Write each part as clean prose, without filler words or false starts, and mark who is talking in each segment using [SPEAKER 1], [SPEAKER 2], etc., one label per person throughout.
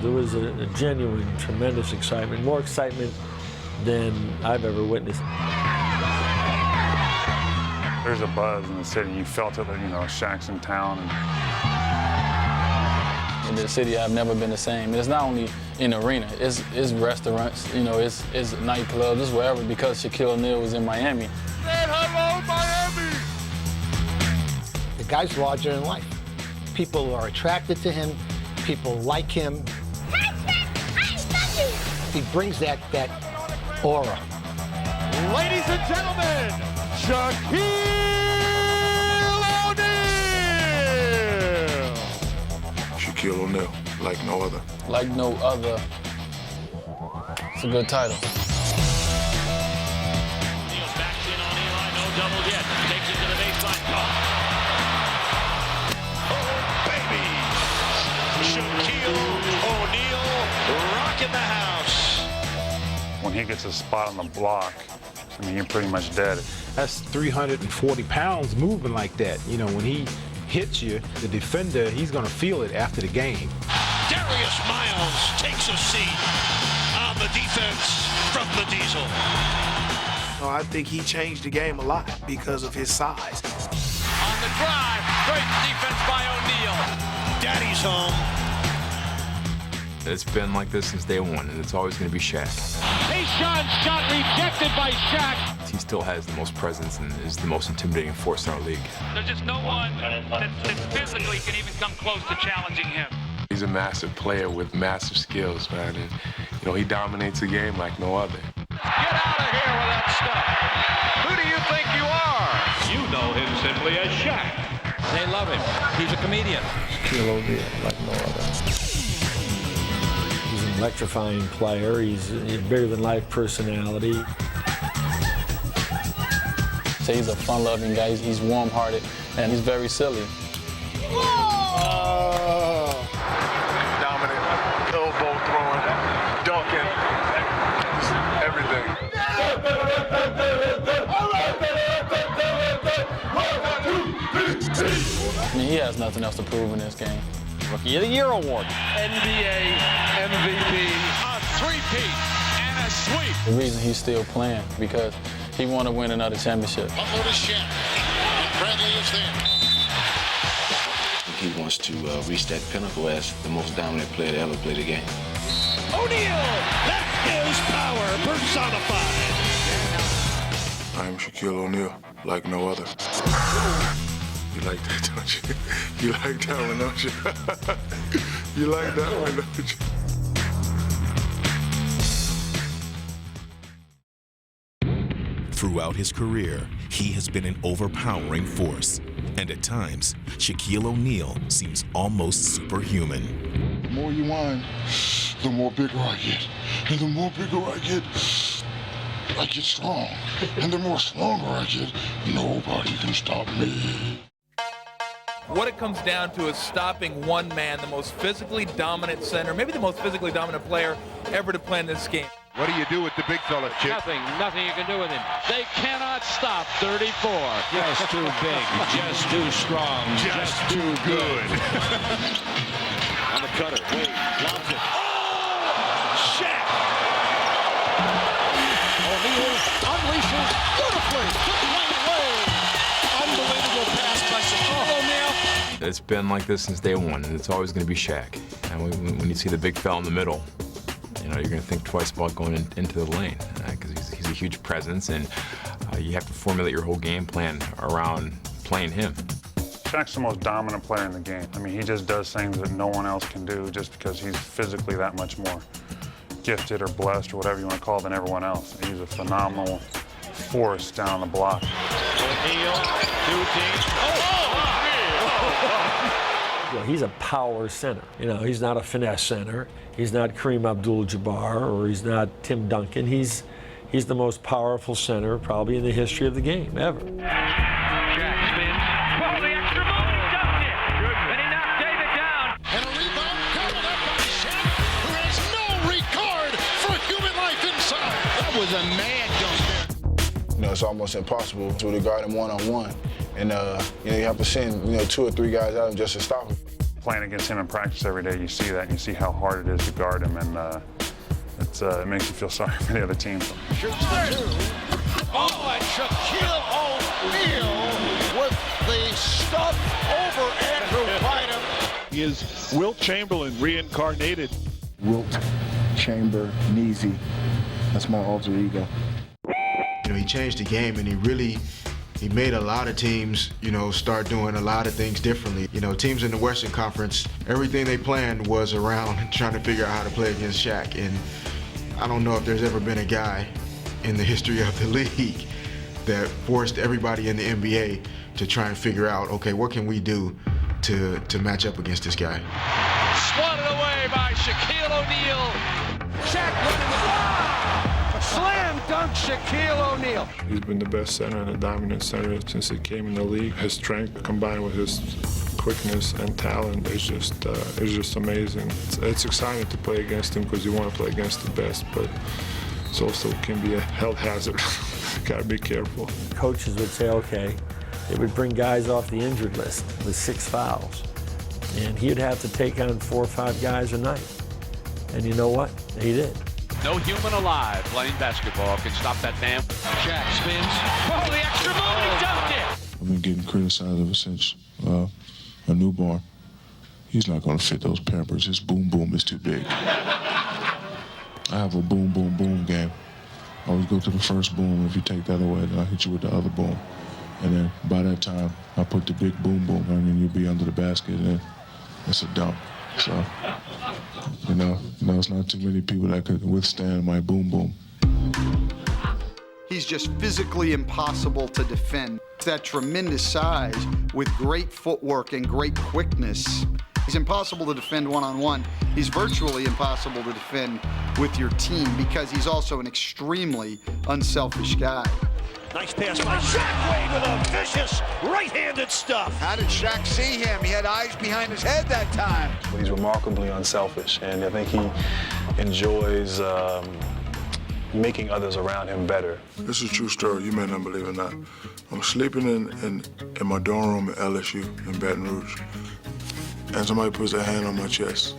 [SPEAKER 1] There was a genuine, tremendous excitement, more excitement than I've ever witnessed.
[SPEAKER 2] There's a buzz in the city. You felt it, Shaq's in town.
[SPEAKER 3] In the city, I've never been the same. It's not only in the arena, it's restaurants, it's nightclubs, it's wherever, because Shaquille O'Neal was in Miami.
[SPEAKER 4] Hello, Miami!
[SPEAKER 5] The guy's larger than life. People are attracted to him. People like him. He brings that aura.
[SPEAKER 4] Ladies and gentlemen, Shaquille O'Neal!
[SPEAKER 6] Shaquille O'Neal, like no other.
[SPEAKER 3] Like no other. It's a good title.
[SPEAKER 7] O'Neal backs in on Eli, no double yet. Takes it to the baseline. Oh, baby! Shaquille O'Neal rocking the house.
[SPEAKER 2] When he gets a spot on the block, you're pretty much dead.
[SPEAKER 8] That's 340 pounds moving like that. When he hits you, the defender, he's going to feel it after the game.
[SPEAKER 7] Darius Miles takes a seat on the defense from the Diesel.
[SPEAKER 9] I think he changed the game a lot because of his size.
[SPEAKER 7] On the drive, great defense by O'Neal. Daddy's home.
[SPEAKER 10] It's been like this since day one, and it's always going to be Shaq.
[SPEAKER 7] Tayshaun shot rejected by Shaq.
[SPEAKER 10] He still has the most presence and is the most intimidating force in our league.
[SPEAKER 7] There's just no one that physically can even come close to challenging him.
[SPEAKER 6] He's a massive player with massive skills, man. And, he dominates the game like no other.
[SPEAKER 7] Get out of here with that stuff. Who do you think you are? You know him simply as Shaq. They love him. He's a comedian.
[SPEAKER 1] Shaquille O'Neal, like no other. He's an electrifying player. He's a bigger-than-life personality.
[SPEAKER 3] So he's a fun-loving guy. He's warm-hearted, and he's very silly.
[SPEAKER 6] Dominant, elbow throwing, dunking, everything.
[SPEAKER 3] He has nothing else to prove in this game.
[SPEAKER 7] Rookie of the Year award. NBA MVP. A three-peat and a sweep.
[SPEAKER 3] The reason he's still playing, because he want to win another championship.
[SPEAKER 7] Butler to Shaq. Bradley is there.
[SPEAKER 11] He wants to reach that pinnacle as the most dominant player to ever play the game.
[SPEAKER 7] O'Neal, that is power personified.
[SPEAKER 6] I am Shaquille O'Neal, like no other. You like that, don't you? You like that one, don't you? You like that one, don't you?
[SPEAKER 12] Throughout his career, he has been an overpowering force. And at times, Shaquille O'Neal seems almost superhuman.
[SPEAKER 6] The more you whine, the more bigger I get. And the more bigger I get strong. And the more stronger I get, nobody can stop me.
[SPEAKER 13] What it comes down to is stopping one man, the most physically dominant center, maybe the most physically dominant player ever to play in this game.
[SPEAKER 4] What do you do with the big fella, Chip?
[SPEAKER 7] Nothing you can do with him. They cannot stop 34.
[SPEAKER 4] Just too big, just too strong, just too good.
[SPEAKER 7] On the cutter, Wade, lobs it. Oh! Shaq! O'Neal unleashes beautifully. Dwayne Wade. Unbelievable pass by Shaquille O'Neal.
[SPEAKER 10] It's been like this since day one, and it's always going to be Shaq. And when you see the big fella in the middle, you're going to think twice about going into the lane, because he's a huge presence, and you have to formulate your whole game plan around playing him.
[SPEAKER 2] Shaq's the most dominant player in the game. He just does things that no one else can do just because he's physically that much more gifted or blessed or whatever you want to call it than everyone else. He's a phenomenal force down the block.
[SPEAKER 7] O'Neal, two teams.
[SPEAKER 1] He's a power center. He's not a finesse center. He's not Kareem Abdul-Jabbar, or he's not Tim Duncan. He's the most powerful center probably in the history of the game ever.
[SPEAKER 7] Shaq spins. Oh, the extra move, he dunked it. And he knocked David down.
[SPEAKER 4] And a rebound gobbled up by Shaq, who has no regard for human life inside. That was a mad dunk there.
[SPEAKER 6] It's almost impossible to guard him one-on-one. And, you have to send, 2 or 3 guys out just to stop him.
[SPEAKER 2] playing against him in practice every day, you see that, and you see how hard it is to guard him, and it makes you feel sorry for the other team.
[SPEAKER 4] Shoots the two. Oh, and Shaquille O'Neal with the stuff over Andrew Bynum.
[SPEAKER 14] He is Wilt Chamberlain reincarnated.
[SPEAKER 15] Wilt Chamber-Neezy. That's my alter ego.
[SPEAKER 8] You know, he changed the game, and he made a lot of teams, you know, start doing a lot of things differently. You know, teams in the Western Conference, everything they planned was around trying to figure out how to play against Shaq. And I don't know if there's ever been a guy in the history of the league that forced everybody in the NBA to try and figure out, okay, what can we do to match up against this guy?
[SPEAKER 7] Swatted away by Shaquille O'Neal. Shaq running the block. Slam dunk Shaquille O'Neal.
[SPEAKER 6] He's been the best center and a dominant center since he came in the league. His strength combined with his quickness and talent is just amazing. It's exciting to play against him because you want to play against the best, but it also can be a health hazard. Got to be careful.
[SPEAKER 1] Coaches would say, okay, they would bring guys off the injured list with 6 fouls, and he'd have to take on 4 or 5 guys a night. And you know what? He did.
[SPEAKER 7] No human alive playing basketball can stop that damn. Shaq spins. Oh, the extra move, he dunked it.
[SPEAKER 6] I've been getting criticized ever since a newborn. He's not going to fit those Pampers. His boom boom is too big. I have a boom boom boom game. I always go to the first boom. If you take that away, then I hit you with the other boom. And then by that time, I put the big boom boom, and then you'll be under the basket, and it's a dunk. So, you know, it's not too many people that could withstand my boom boom.
[SPEAKER 16] He's just physically impossible to defend. That tremendous size with great footwork and great quickness. He's impossible to defend one-on-one. He's virtually impossible to defend with your team because he's also an extremely unselfish guy.
[SPEAKER 4] Nice pass by Shaq with a vicious right-handed stuff.
[SPEAKER 9] How did Shaq see him? He had eyes behind his head that time.
[SPEAKER 17] He's remarkably unselfish, and I think he enjoys making others around him better.
[SPEAKER 6] This is a true story. You may not believe it or not. I'm sleeping in my dorm room at LSU in Baton Rouge, and somebody puts their hand on my chest,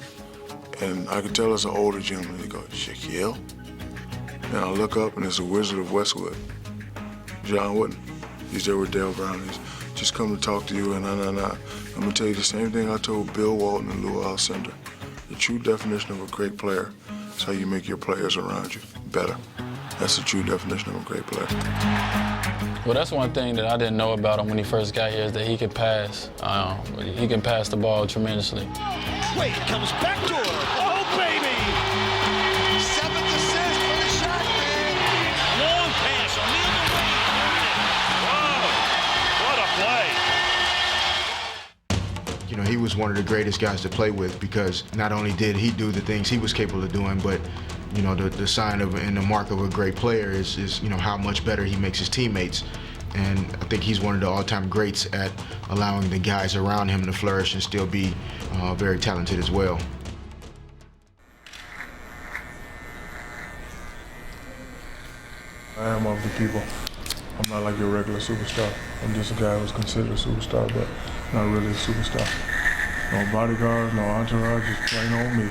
[SPEAKER 6] and I can tell it's an older gentleman. He goes, Shaquille? And I look up, and it's the Wizard of Westwood, John Wooden. He's there with Dale Brown. He's just come to talk to you, and I'm gonna tell you the same thing I told Bill Walton and Lou Alcindor. The true definition of a great player is how you make your players around you better. That's the true definition of a great player.
[SPEAKER 3] Well, that's one thing that I didn't know about him when he first got here is that he can pass. He can pass the ball tremendously.
[SPEAKER 4] Wade comes back to her. Oh, baby! 7th assist for the Shaq man. Long pass. O'Neal to Wade. Whoa, what a play.
[SPEAKER 8] You know, he was one of the greatest guys to play with because not only did he do the things he was capable of doing, but you know, the sign of and the mark of a great player is you know how much better he makes his teammates. And I think he's one of the all-time greats at allowing the guys around him to flourish and still be very talented as well.
[SPEAKER 6] I am of the people. I'm not like your regular superstar. I'm just a guy who's considered a superstar, but not really a superstar. No bodyguards, no entourage, just plain old me.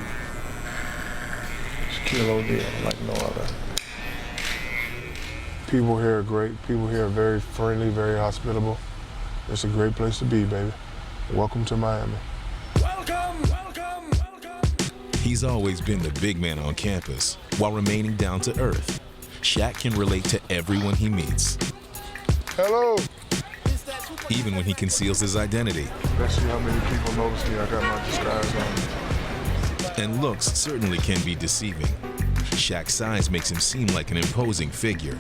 [SPEAKER 6] Shaquille O'Neal, like no other.
[SPEAKER 18] People here are great. People here are very friendly, very hospitable. It's a great place to be, baby. Welcome to Miami.
[SPEAKER 12] Welcome, welcome, welcome. He's always been the big man on campus while remaining down to earth. Shaq can relate to everyone he meets.
[SPEAKER 18] Hello.
[SPEAKER 12] Even when he conceals his identity.
[SPEAKER 18] Let's see how many people notice me. I got my disguise on.
[SPEAKER 12] And looks certainly can be deceiving. Shaq's size makes him seem like an imposing figure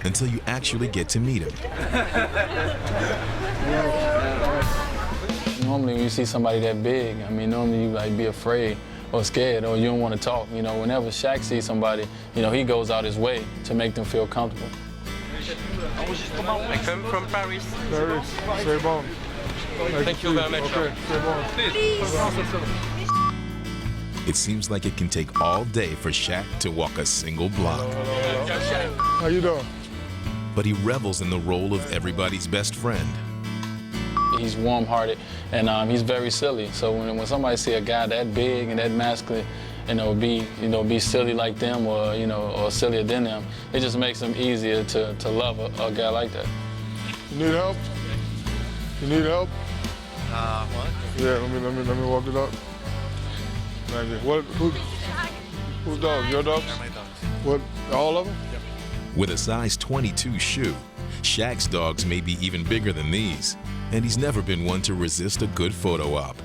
[SPEAKER 12] until you actually get to meet him.
[SPEAKER 3] Normally when you see somebody that big, I mean, normally you like be afraid or scared or you don't want to talk. You know, whenever Shaq sees somebody, you know, he goes out his way to make them feel comfortable.
[SPEAKER 19] I come from Paris.
[SPEAKER 18] Paris, c'est bon.
[SPEAKER 19] Thank you very much.
[SPEAKER 18] Okay, c'est bon.
[SPEAKER 19] Please.
[SPEAKER 12] It seems like it can take all day for Shaq to walk a single block.
[SPEAKER 18] How you doing?
[SPEAKER 12] But he revels in the role of everybody's best friend.
[SPEAKER 3] He's warm-hearted, and he's very silly. So when somebody see a guy that big and that masculine, be silly like them, or sillier than them, it just makes them easier to love a guy like that.
[SPEAKER 18] You need help? You need help?
[SPEAKER 20] What?
[SPEAKER 18] Yeah, let me walk it up. Thank you. Whose dog? Your dogs?
[SPEAKER 20] Yeah, my dogs.
[SPEAKER 18] What? All of them?
[SPEAKER 20] Yep.
[SPEAKER 12] With a size 22 shoe, Shaq's dogs may be even bigger than these, and he's never been one to resist a good photo op.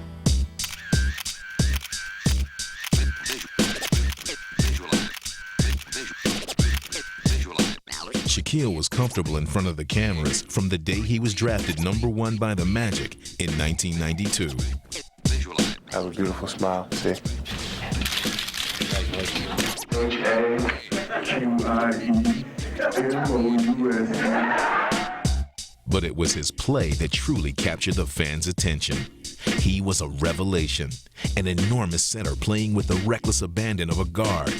[SPEAKER 12] Shaquille was comfortable in front of the cameras from the day he was drafted #1 by the Magic in 1992.
[SPEAKER 15] Have a beautiful smile. See?
[SPEAKER 12] But it was his play that truly captured the fans' attention. He was a revelation, an enormous center playing with the reckless abandon of a guard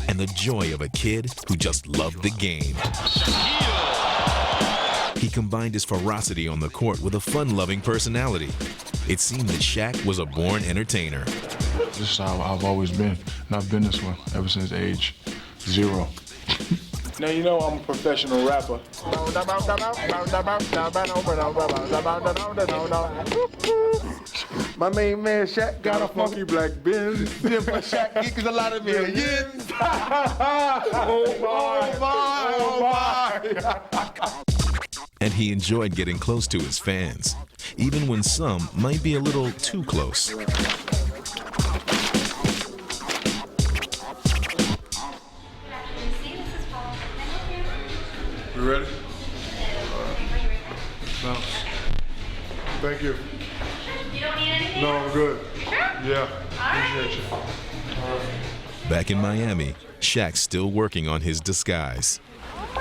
[SPEAKER 12] and the joy of a kid who just loved the game. He combined his ferocity on the court with a fun-loving personality. It seemed that Shaq was a born entertainer.
[SPEAKER 18] This is how I've always been, and I've been this way ever since age 0. Now you know I'm a professional rapper. My main man Shaq got a funky black Benz. Then for Shaq equals a lot of millions. Oh my.
[SPEAKER 12] And he enjoyed getting close to his fans, even when some might be a little too close.
[SPEAKER 18] You ready? No. Thank you.
[SPEAKER 21] You don't need anything?
[SPEAKER 18] No, I'm good.
[SPEAKER 21] Sure?
[SPEAKER 18] Yeah,
[SPEAKER 21] All
[SPEAKER 18] appreciate you. All right.
[SPEAKER 12] Back in Miami, Shaq's still working on his disguise.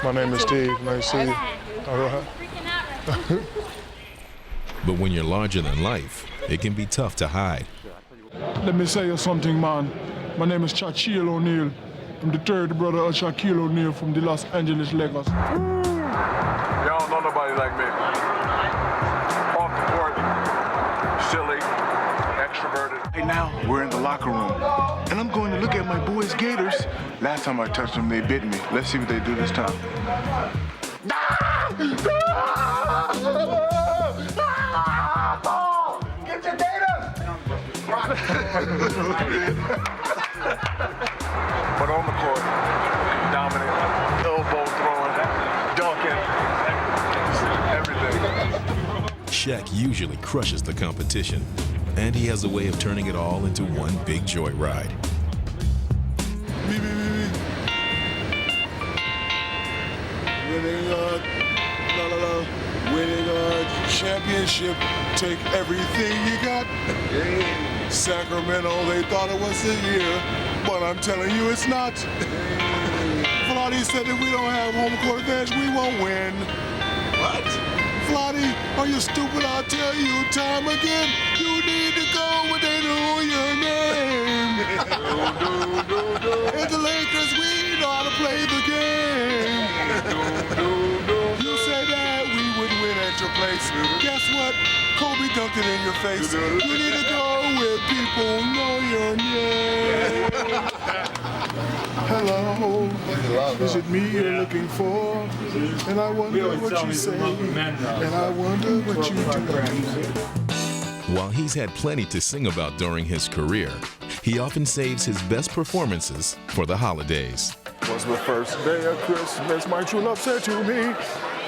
[SPEAKER 18] My name is Steve. Nice to see you. All right.
[SPEAKER 12] But when you're larger than life, it can be tough to hide.
[SPEAKER 18] Let me say you something, man. My name is Shaquille O'Neal. I'm the third brother of Shaquille O'Neal from the Los Angeles Lakers.
[SPEAKER 22] Y'all don't know nobody like me. Off the court, silly, extroverted.
[SPEAKER 15] Right now, we're in the locker room, and I'm going to look at my boys' Gators. Last time I touched them, they bit me. Let's see what they do this time.
[SPEAKER 21] Get your Gators!
[SPEAKER 22] But on the court, dominant, elbow throwing, dunking, everything.
[SPEAKER 12] Shaq usually crushes the competition, and he has a way of turning it all into one big joyride.
[SPEAKER 18] Winning a championship, take everything you got. Sacramento, they thought it was the year, but I'm telling you it's not. Flotty said if we don't have home court advantage, we won't win. What? Flotty, are you stupid? I'll tell you time again. You need to go when they know your name. It's the Lakers, we know how to play the game. You said that we would win at your place. Guess what? Kobe dunked it in your face. You need to go where people know your name. Hello, is it me you're looking for? And I wonder what you say, and I wonder what you do.
[SPEAKER 12] While he's had plenty to sing about during his career, he often saves his best performances for the holidays.
[SPEAKER 18] Was the first day of Christmas, my true love said to me,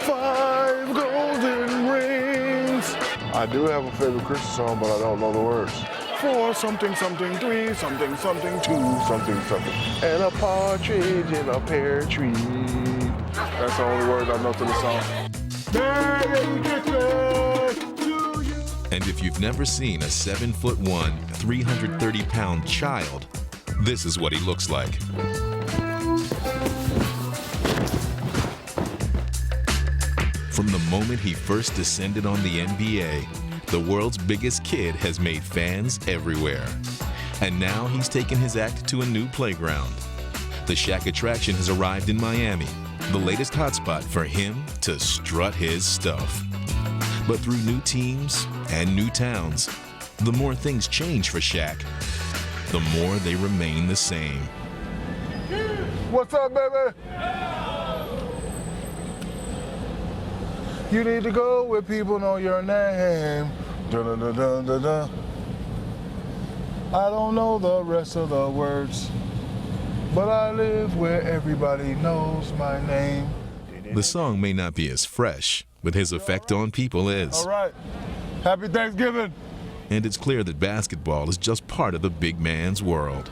[SPEAKER 18] 5 golden rings. I do have a favorite Christmas song, but I don't know the words. 4 something something, 3 something something, 2 something something, and a partridge in a pear tree. That's the only words I know to the song. Merry Christmas to you.
[SPEAKER 12] And if you've never seen a 7'1", 330-pound child, this is what he looks like. From the moment he first descended on the NBA, the world's biggest kid has made fans everywhere. And now he's taken his act to a new playground. The Shaq attraction has arrived in Miami, the latest hotspot for him to strut his stuff. But through new teams and new towns, the more things change for Shaq, the more they remain the same.
[SPEAKER 18] What's up, baby? You need to go where people know your name. Dun, dun, dun, dun, dun. I don't know the rest of the words, but I live where everybody knows my name.
[SPEAKER 12] The song may not be as fresh, but his effect on people is.
[SPEAKER 18] All right. Happy Thanksgiving.
[SPEAKER 12] And it's clear that basketball is just part of the big man's world.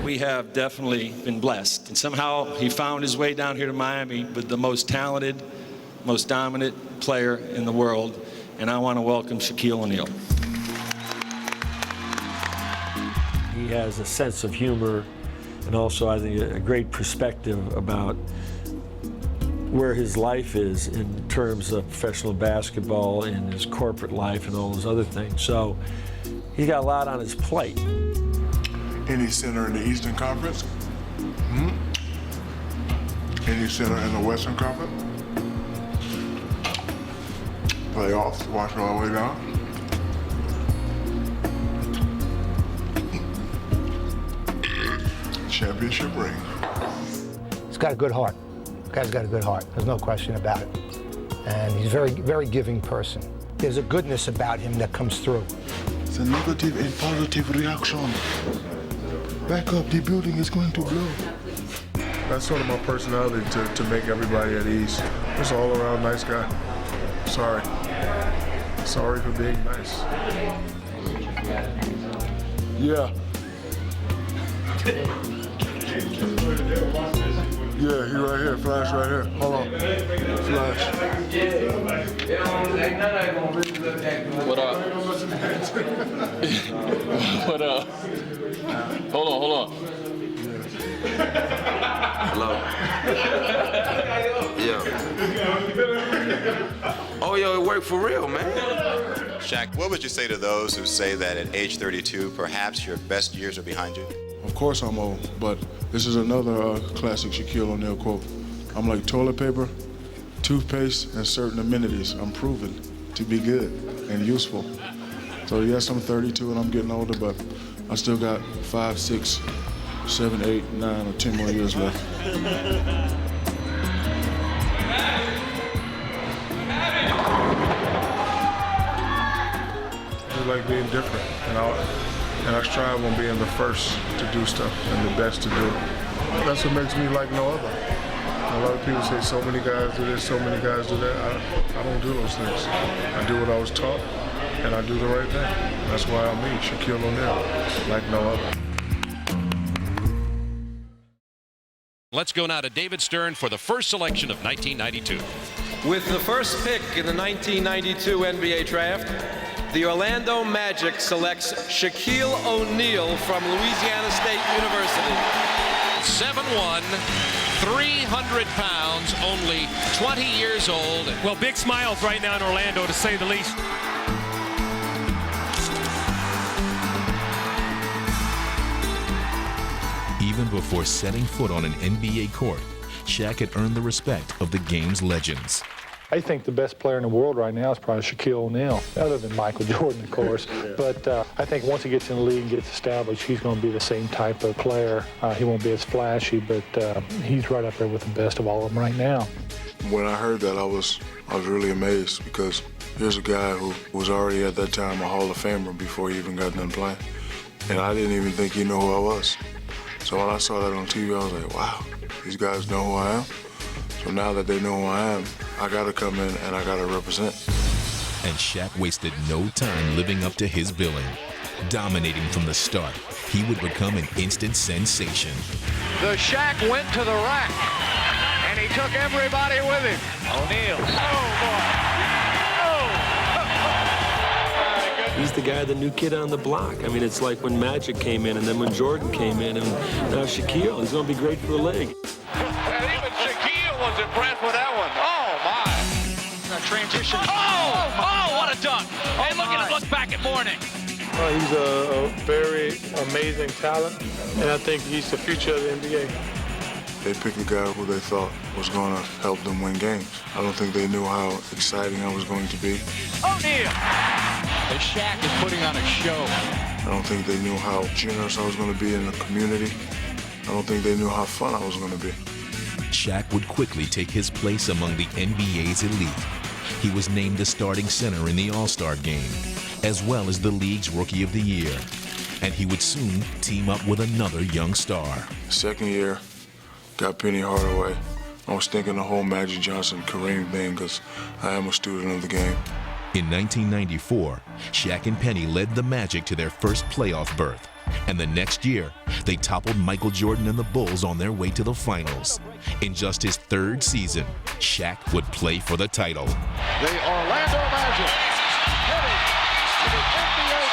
[SPEAKER 5] We have definitely been blessed. And somehow he found his way down here to Miami with the most talented, most dominant player in the world. And I want to welcome Shaquille O'Neal.
[SPEAKER 1] He has a sense of humor and also, I think, a great perspective about where his life is in terms of professional basketball and his corporate life and all those other things. So he's got a lot on his plate.
[SPEAKER 6] Any center in the Eastern Conference? Any center in the Western Conference? Playoffs, watch it all the way down. Championship ring.
[SPEAKER 20] He's got a good heart. The guy's got a good heart. There's no question about it. And he's a very, very giving person. There's a goodness about him that comes through.
[SPEAKER 6] It's a negative and positive reaction. Back up, the building is going to blow.
[SPEAKER 18] That's sort of my personality, to make everybody at ease. Just all around nice guy. Sorry. Sorry for being nice. Yeah. Yeah, he right here. Flash right here. Hold on. Flash.
[SPEAKER 3] What up? What up? Hold on.
[SPEAKER 11] Hello. Yeah. Oh, yo, it worked for real, man.
[SPEAKER 23] Shaq, what would you say to those who say that at age 32, perhaps your best years are behind you?
[SPEAKER 6] Of course I'm old, but this is another classic Shaquille O'Neal quote. I'm like toilet paper, toothpaste, and certain amenities. I'm proven to be good and useful. So yes, I'm 32 and I'm getting older, but I still got 5, 6, 7, 8, 9, or 10 more years left.
[SPEAKER 18] I like being different, and I strive on being the first to do stuff and the best to do it. That's what makes me like no other. A lot of people say so many guys do this, so many guys do that. I don't do those things. I do what I was taught, and I do the right thing. That's why I'm me, Shaquille O'Neal, like no other.
[SPEAKER 7] Let's go now to David Stern for the first selection of 1992.
[SPEAKER 24] With the first pick in the 1992 NBA draft, the Orlando Magic selects Shaquille O'Neal from Louisiana State University.
[SPEAKER 7] 7'1", 300 pounds, only 20 years old.
[SPEAKER 25] Well, big smiles right now in Orlando, to say the least.
[SPEAKER 12] Even before setting foot on an NBA court, Shaq had earned the respect of the game's legends.
[SPEAKER 26] I think the best player in the world right now is probably Shaquille O'Neal, other than Michael Jordan, of course. But I think once he gets in the league and gets established, he's going to be the same type of player. He won't be as flashy, but he's right up there with the best of all of them right now.
[SPEAKER 6] When I heard that, I was really amazed, because here's a guy who was already at that time a Hall of Famer before he even got done playing. And I didn't even think he knew who I was. So when I saw that on TV, I was like, wow, these guys know who I am. So now that they know who I am, I gotta come in and I gotta represent.
[SPEAKER 12] And Shaq wasted no time living up to his billing. Dominating from the start, he would become an instant sensation.
[SPEAKER 4] The Shaq went to the rack, and he took everybody with him. O'Neal. Oh, boy.
[SPEAKER 27] He's the guy, the new kid on the block. I mean, it's like when Magic came in and then when Jordan came in and now Shaquille. He's going to be great for the league.
[SPEAKER 4] And even Shaquille was impressed with that one. Oh, my. Transition. Oh, what a dunk. Hey, look at him look back at Mourning.
[SPEAKER 26] He's a very amazing talent, and I think he's the future of the NBA.
[SPEAKER 6] They picked the guy who they thought was going to help them win games. I don't think they knew how exciting I was going to be.
[SPEAKER 7] O'Neal! And Shaq is putting on a show.
[SPEAKER 6] I don't think they knew how generous I was going to be in the community. I don't think they knew how fun I was going to be.
[SPEAKER 12] Shaq would quickly take his place among the NBA's elite. He was named the starting center in the All-Star game, as well as the league's Rookie of the Year. And he would soon team up with another young star.
[SPEAKER 6] Second year, got Penny Hardaway. I was thinking the whole Magic Johnson Kareem thing because I am a student of the game.
[SPEAKER 12] In 1994, Shaq and Penny led the Magic to their first playoff berth. And the next year, they toppled Michael Jordan and the Bulls on their way to the finals. In just his third season, Shaq would play for the title.
[SPEAKER 4] The Orlando Magic headed to the NBA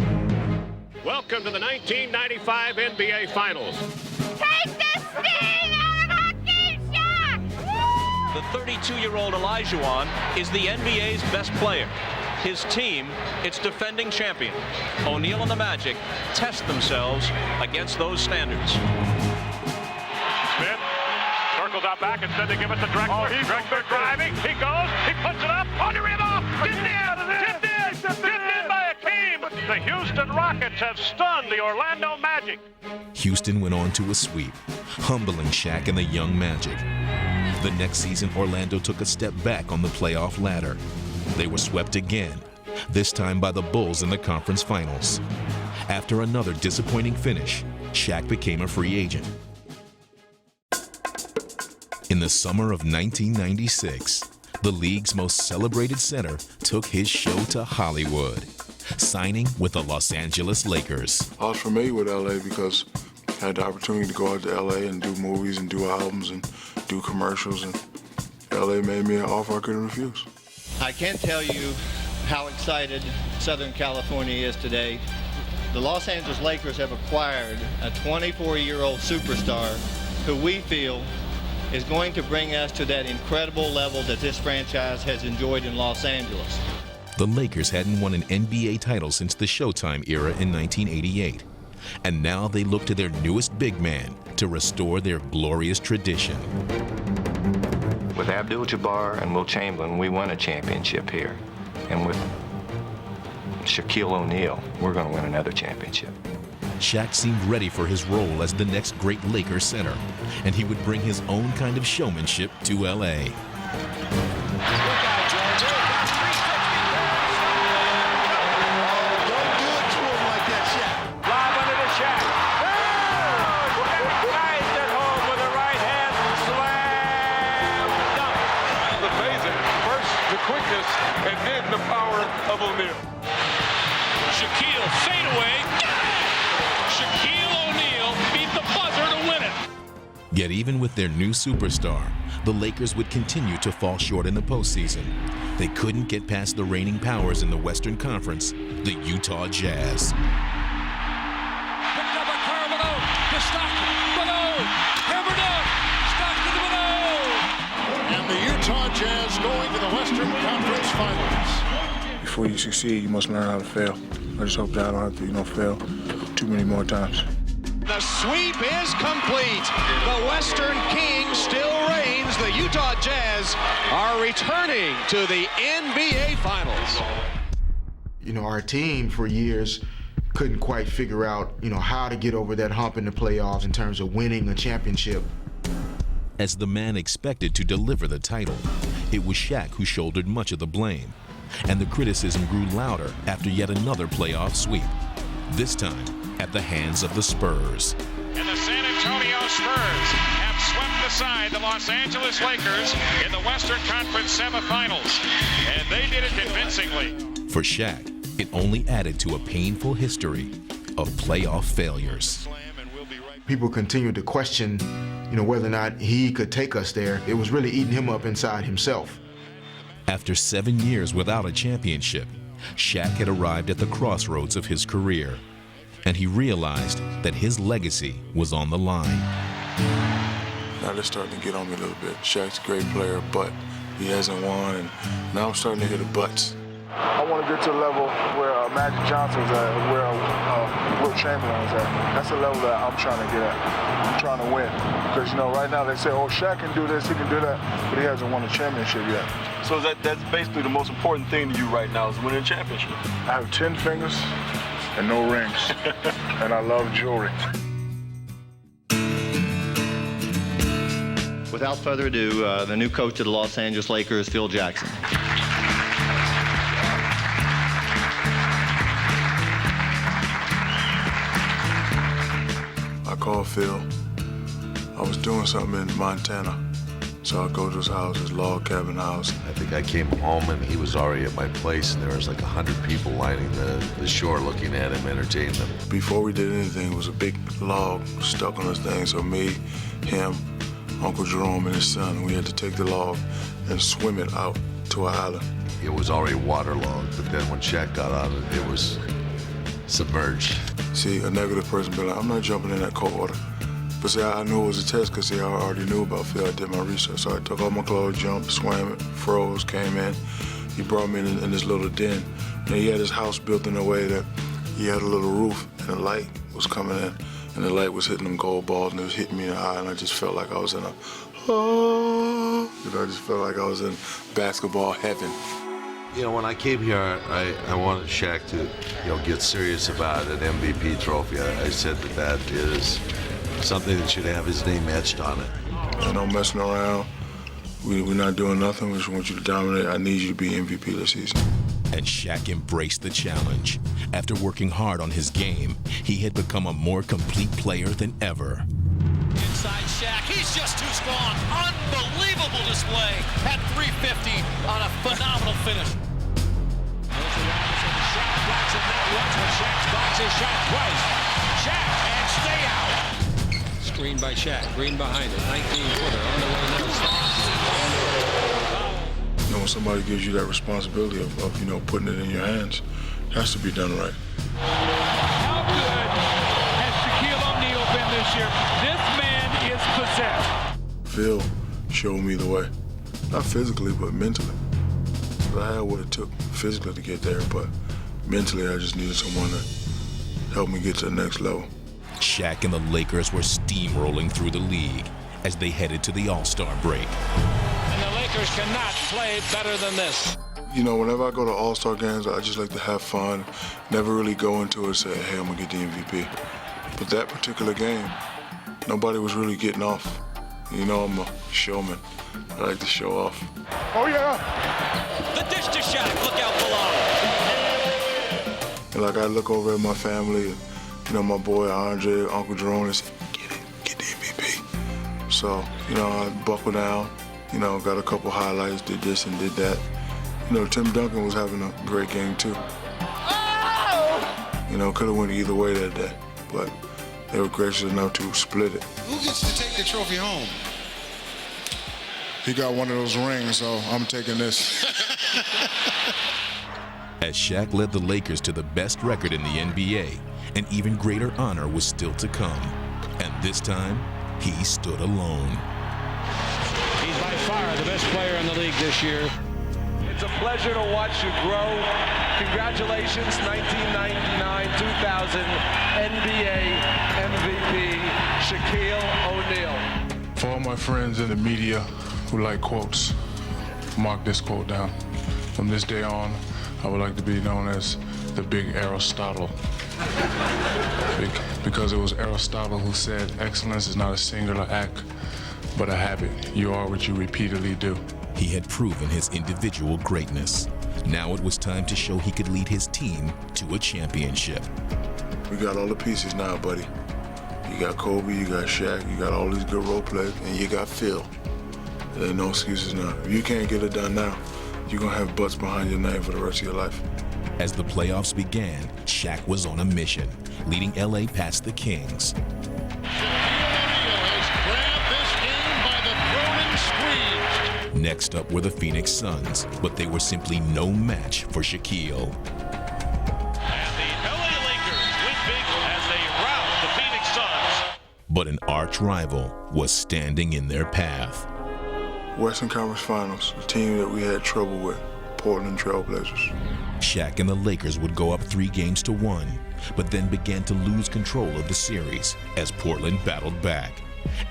[SPEAKER 4] title.
[SPEAKER 7] Welcome to the 1995 NBA Finals.
[SPEAKER 21] Take the sting out of hockey, Shaq!
[SPEAKER 2] The 32-year-old Olajuwon is the NBA's best player. His team, its defending champion. O'Neal and the Magic test themselves against those standards.
[SPEAKER 7] Smith circles out back, instead they give it to Drexler. Drexler driving, he goes, he puts it up, on the rim off, tipped in by Hakeem. The Houston Rockets have stunned the Orlando Magic.
[SPEAKER 12] Houston went on to a sweep, humbling Shaq and the young Magic. The next season, Orlando took a step back on the playoff ladder. They were swept again, this time by the Bulls in the conference finals. After another disappointing finish, Shaq became a free agent. In the summer of 1996, the league's most celebrated center took his show to Hollywood, signing with the Los Angeles Lakers.
[SPEAKER 6] I was familiar with LA because I had the opportunity to go out to LA and do movies and do albums and do commercials, and LA made me an offer I couldn't refuse.
[SPEAKER 9] I can't tell you how excited Southern California is today. The Los Angeles Lakers have acquired a 24-year-old superstar who we feel is going to bring us to that incredible level that this franchise has enjoyed in Los Angeles.
[SPEAKER 12] The Lakers hadn't won an NBA title since the Showtime era in 1988. And now they look to their newest big man to restore their glorious tradition.
[SPEAKER 10] With Abdul-Jabbar and Will Chamberlain, we won a championship here. And with Shaquille O'Neal, we're going to win another championship.
[SPEAKER 12] Shaq seemed ready for his role as the next great Lakers center, and he would bring his own kind of showmanship to L.A.
[SPEAKER 7] And then the power of O'Neal.
[SPEAKER 25] Shaquille fadeaway. Shaquille O'Neal beat the buzzer to win it.
[SPEAKER 12] Yet even with their new superstar, the Lakers would continue to fall short in the postseason. They couldn't get past the reigning powers in the Western Conference, the Utah Jazz.
[SPEAKER 25] Picked up a Carbonneau to Stockton. Bonneau. Hammered up. Stockton to Bonneau.
[SPEAKER 4] And the Utah Jazz going to the Western Conference Finals.
[SPEAKER 6] Before you succeed, you must learn how to fail. I just hope that I don't have to, fail too many more times.
[SPEAKER 4] The sweep is complete. The Western King still reigns. The Utah Jazz are returning to the NBA Finals.
[SPEAKER 8] Our team for years couldn't quite figure out, how to get over that hump in the playoffs in terms of winning a championship.
[SPEAKER 12] As the man expected to deliver the title, it was Shaq who shouldered much of the blame. And the criticism grew louder after yet another playoff sweep, this time at the hands of the Spurs.
[SPEAKER 7] And the San Antonio Spurs have swept aside the Los Angeles Lakers in the Western Conference semifinals. And they did it convincingly.
[SPEAKER 12] For Shaq, it only added to a painful history of playoff failures.
[SPEAKER 8] People continued to question, whether or not he could take us there. It was really eating him up inside himself.
[SPEAKER 12] After 7 years without a championship, Shaq had arrived at the crossroads of his career, and he realized that his legacy was on the line.
[SPEAKER 6] Now they're starting to get on me a little bit. Shaq's a great player, but he hasn't won, and now I'm starting to hear the buts.
[SPEAKER 18] I want to get to a level where Magic Johnson's at, where Wilt Chamberlain is at. That's the level that I'm trying to get at. I'm trying to win. Because, you know, right now they say, oh, Shaq can do this, he can do that, but he hasn't won a championship yet.
[SPEAKER 13] So that's basically the most important thing to you right now is winning a championship.
[SPEAKER 18] I have 10 fingers and no rings, and I love jewelry.
[SPEAKER 9] Without further ado, the new coach of the Los Angeles Lakers, Phil Jackson.
[SPEAKER 6] I called Phil. I was doing something in Montana. So I go to his house, his log cabin house.
[SPEAKER 14] I think I came home and he was already at my place and there was like 100 people lining the shore looking at him, entertaining him.
[SPEAKER 6] Before we did anything, it was a big log stuck on this thing. So me, him, Uncle Jerome and his son, we had to take the log and swim it out to an island.
[SPEAKER 14] It was already waterlogged, but then when Shaq got on it, it was submerged.
[SPEAKER 6] See, a negative person be like, I'm not jumping in that cold water. But see, I knew it was a test because I already knew about Phil. I did my research. So I took all my clothes, jumped, swam it, froze, came in. He brought me in this little den. And he had his house built in a way that he had a little roof and the light was coming in. And the light was hitting them gold balls and it was hitting me in the eye and I just felt like I was in I just felt like I was in basketball heaven.
[SPEAKER 14] You know, when I came here, I wanted Shaq to, you know, get serious about an MVP trophy. I said that is something that should have his name etched on it.
[SPEAKER 6] No messing around. We're not doing nothing. We just want you to dominate. I need you to be MVP this season.
[SPEAKER 12] And Shaq embraced the challenge. After working hard on his game, he had become a more complete player than ever.
[SPEAKER 25] Inside Shaq, he's just too strong. Unbelievable display at 350 on a phenomenal finish. Shaq blocks it not once, but Shaq blocks his shot twice. Shaq and stay out. Screen by Shaq, Green behind it, 19-footer on the way now.
[SPEAKER 6] You know, when somebody gives you that responsibility of you know, putting it in your hands, it has to be done right.
[SPEAKER 25] How good has Shaquille O'Neal been this year? This man is possessed.
[SPEAKER 6] Phil showed me the way. Not physically, but mentally. I had what it took physically to get there, but mentally I just needed someone to help me get to the next level.
[SPEAKER 12] Shaq and the Lakers were steamrolling through the league as they headed to the All-Star break.
[SPEAKER 25] And the Lakers cannot play better than this.
[SPEAKER 6] You know, whenever I go to All-Star games, I just like to have fun, never really go into it and say, hey, I'm gonna get the MVP. But that particular game, nobody was really getting off. You know, I'm a showman. I like to show off.
[SPEAKER 18] Oh, yeah.
[SPEAKER 25] The dish to Shaq, look out below.
[SPEAKER 6] And like I look over at my family, and, you know, my boy Andre, Uncle Jerome, and say, get the MVP. So, you know, I buckle down, you know, got a couple highlights, did this and did that. You know, Tim Duncan was having a great game too.
[SPEAKER 25] Oh!
[SPEAKER 6] You know, could have went either way that day, but they were gracious enough to split it.
[SPEAKER 8] Who gets to take the trophy home?
[SPEAKER 18] He got one of those rings, so I'm taking this.
[SPEAKER 12] As Shaq led the Lakers to the best record in the NBA, an even greater honor was still to come. And this time, he stood alone.
[SPEAKER 25] He's by far the best player in the league this year.
[SPEAKER 24] It's a pleasure to watch you grow. Congratulations, 1999-2000 NBA MVP, Shaquille O'Neal.
[SPEAKER 18] For all my friends in the media who like quotes, mark this quote down. From this day on, I would like to be known as the Big Aristotle. Because it was Aristotle who said, excellence is not a singular act, but a habit. You are what you repeatedly do.
[SPEAKER 12] He had proven his individual greatness. Now it was time to show he could lead his team to a championship.
[SPEAKER 6] We got all the pieces now, buddy. You got Kobe, you got Shaq, you got all these good role players, and you got Phil. There ain't no excuses now. If you can't get it done now, you're gonna have butts behind your name for the rest of your life.
[SPEAKER 12] As the playoffs began, Shaq was on a mission, leading LA past the Kings. Next up were the Phoenix Suns, but they were simply no match for Shaquille.
[SPEAKER 2] And the LA Lakers win big as they rout the Phoenix Suns.
[SPEAKER 12] But an arch rival was standing in their path.
[SPEAKER 6] Western Conference Finals, a team that we had trouble with, Portland Trail Blazers.
[SPEAKER 12] Shaq and the Lakers would go up 3-1, but then began to lose control of the series as Portland battled back.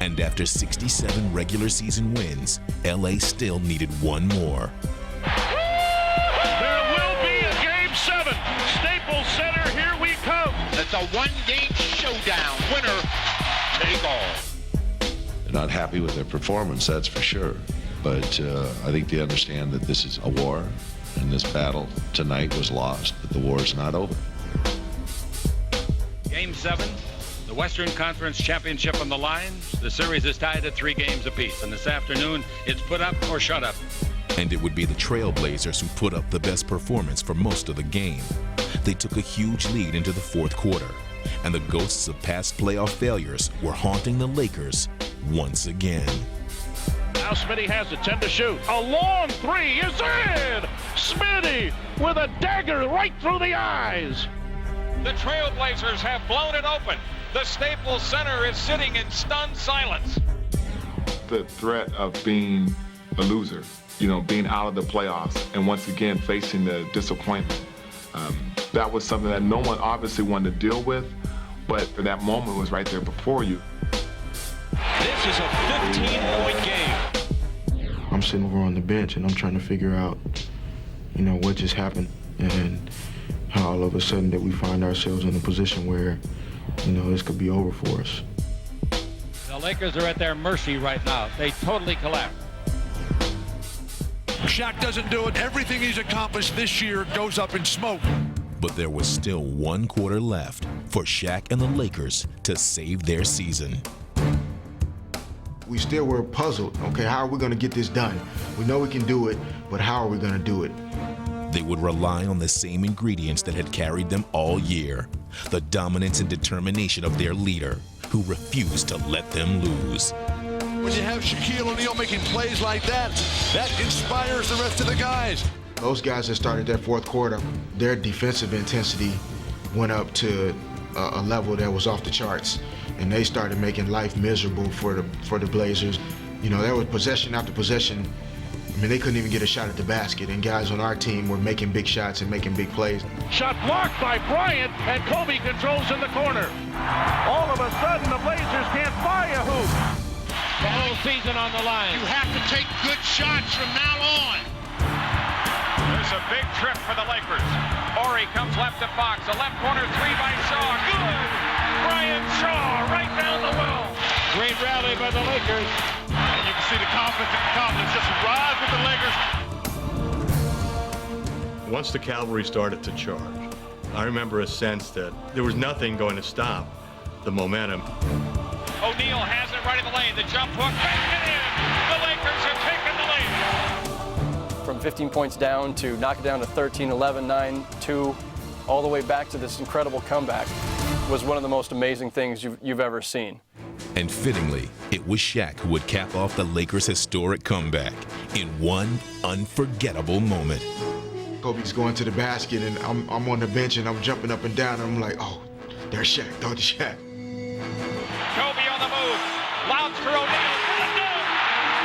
[SPEAKER 12] And after 67 regular season wins, LA still needed one more.
[SPEAKER 7] There will be a Game 7. Staples Center, here we come.
[SPEAKER 4] It's a one-game showdown. Winner, take all.
[SPEAKER 14] They're not happy with their performance, that's for sure. But I think they understand that this is a war, and this battle tonight was lost, but the war is not over.
[SPEAKER 25] Game 7, the Western Conference Championship on the line. The series is tied at 3 games apiece, and this afternoon it's put up or shut up.
[SPEAKER 12] And it would be the Trailblazers who put up the best performance for most of the game. They took a huge lead into the fourth quarter, and the ghosts of past playoff failures were haunting the Lakers once again.
[SPEAKER 7] Now Smitty has it, 10 to shoot. A long 3 is in! Smitty with a dagger right through the eyes.
[SPEAKER 25] The Trailblazers have blown it open. The Staples Center is sitting in stunned silence.
[SPEAKER 18] The threat of being a loser, being out of the playoffs, and once again facing the disappointment. That was something that no one obviously wanted to deal with, but that moment was right there before you.
[SPEAKER 2] This is a 15-point game.
[SPEAKER 8] I'm sitting over on the bench and I'm trying to figure out, what just happened and how all of a sudden that we find ourselves in a position where, this could be over for us.
[SPEAKER 25] The Lakers are at their mercy right now. They totally collapsed.
[SPEAKER 4] Shaq doesn't do it. Everything he's accomplished this year goes up in smoke.
[SPEAKER 12] But there was still one quarter left for Shaq and the Lakers to save their season.
[SPEAKER 8] We still were puzzled. Okay, how are we going to get this done? We know we can do it, but how are we going to do it?
[SPEAKER 12] They would rely on the same ingredients that had carried them all year, the dominance and determination of their leader, who refused to let them lose.
[SPEAKER 4] When you have Shaquille O'Neal making plays like that, that inspires the rest of the guys.
[SPEAKER 8] Those guys that started that fourth quarter, their defensive intensity went up to a level that was off the charts, and they started making life miserable for the Blazers. There was possession after possession. They couldn't even get a shot at the basket, and guys on our team were making big shots and making big plays.
[SPEAKER 7] Shot blocked by Bryant, and Kobe controls in the corner. All of a sudden, the Blazers can't buy a hoop.
[SPEAKER 25] The whole season on the line.
[SPEAKER 4] You have to take good shots from now on.
[SPEAKER 25] There's a big trip for the Lakers. Horry comes left to Fox. A left corner 3 by Shaw. Good! Brian Shaw right down the well. Great rally by the Lakers.
[SPEAKER 7] And you can see the confidence just rise with the Lakers.
[SPEAKER 1] Once the cavalry started to charge, I remember a sense that there was nothing going to stop the momentum.
[SPEAKER 25] O'Neal has it right in the lane. The jump hook, back it in. The Lakers have taken the lead.
[SPEAKER 5] From 15 points down to knock it down to 13, 11, 9, 2, all the way back to this incredible comeback was one of the most amazing things you've ever seen.
[SPEAKER 12] And fittingly, it was Shaq who would cap off the Lakers' historic comeback in one unforgettable moment.
[SPEAKER 8] Kobe's going to the basket, and I'm on the bench, and I'm jumping up and down, and I'm like, oh, there's Shaq, throw to Shaq.
[SPEAKER 25] Kobe on the move, louds for O'Neal, for the dunk!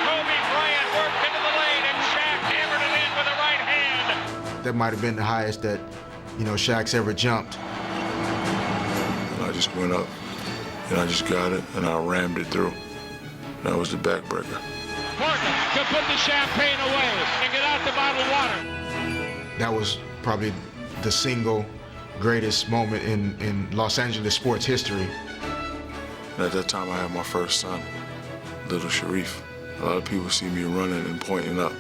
[SPEAKER 25] Kobe Bryant worked into the lane, and Shaq hammered it in with the right hand.
[SPEAKER 8] That might have been the highest that, Shaq's ever jumped.
[SPEAKER 6] And I just went up, and I just got it, and I rammed it through. That was the backbreaker.
[SPEAKER 25] Portland to put the champagne away and get out the bottled water.
[SPEAKER 8] That was probably the single greatest moment in Los Angeles sports history.
[SPEAKER 6] At that time, I had my first son, little Sharif. A lot of people see me running and pointing up.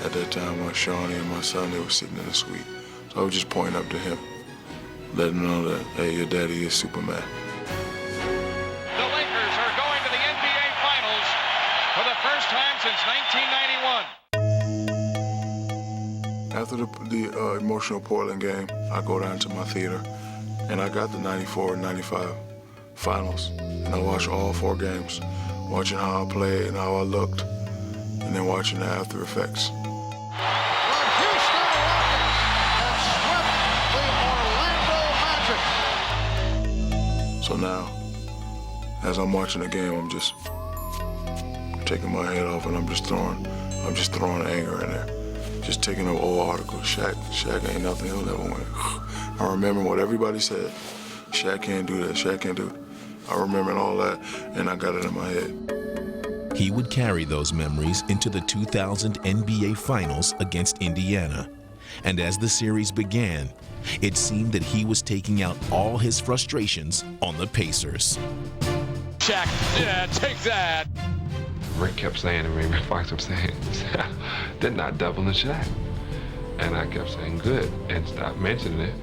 [SPEAKER 6] At that time, my Shawnee and my son, they were sitting in the suite. So I was just pointing up to him, letting him know that, hey, your daddy is Superman.
[SPEAKER 25] The Lakers are going to the NBA Finals for the first time since 1991.
[SPEAKER 6] After the emotional Portland game, I go down to my theater, and I got the 94 and 95 finals. And I watched all 4 games, watching how I played and how I looked, and then watching the after effects. So now, as I'm watching the game, I'm just taking my head off and I'm just throwing anger in there. Just taking up old articles. Shaq ain't nothing, he'll never win. I remember what everybody said. Shaq can't do that, Shaq can't do it. I remember all that, and I got it in my head.
[SPEAKER 12] He would carry those memories into the 2000 NBA Finals against Indiana. And as the series began, it seemed that he was taking out all his frustrations on the Pacers.
[SPEAKER 25] Shaq, yeah, take that.
[SPEAKER 3] Rick kept saying to me, Rick Fox kept saying, they're not doubling Shaq. And I kept saying, good, and stop mentioning it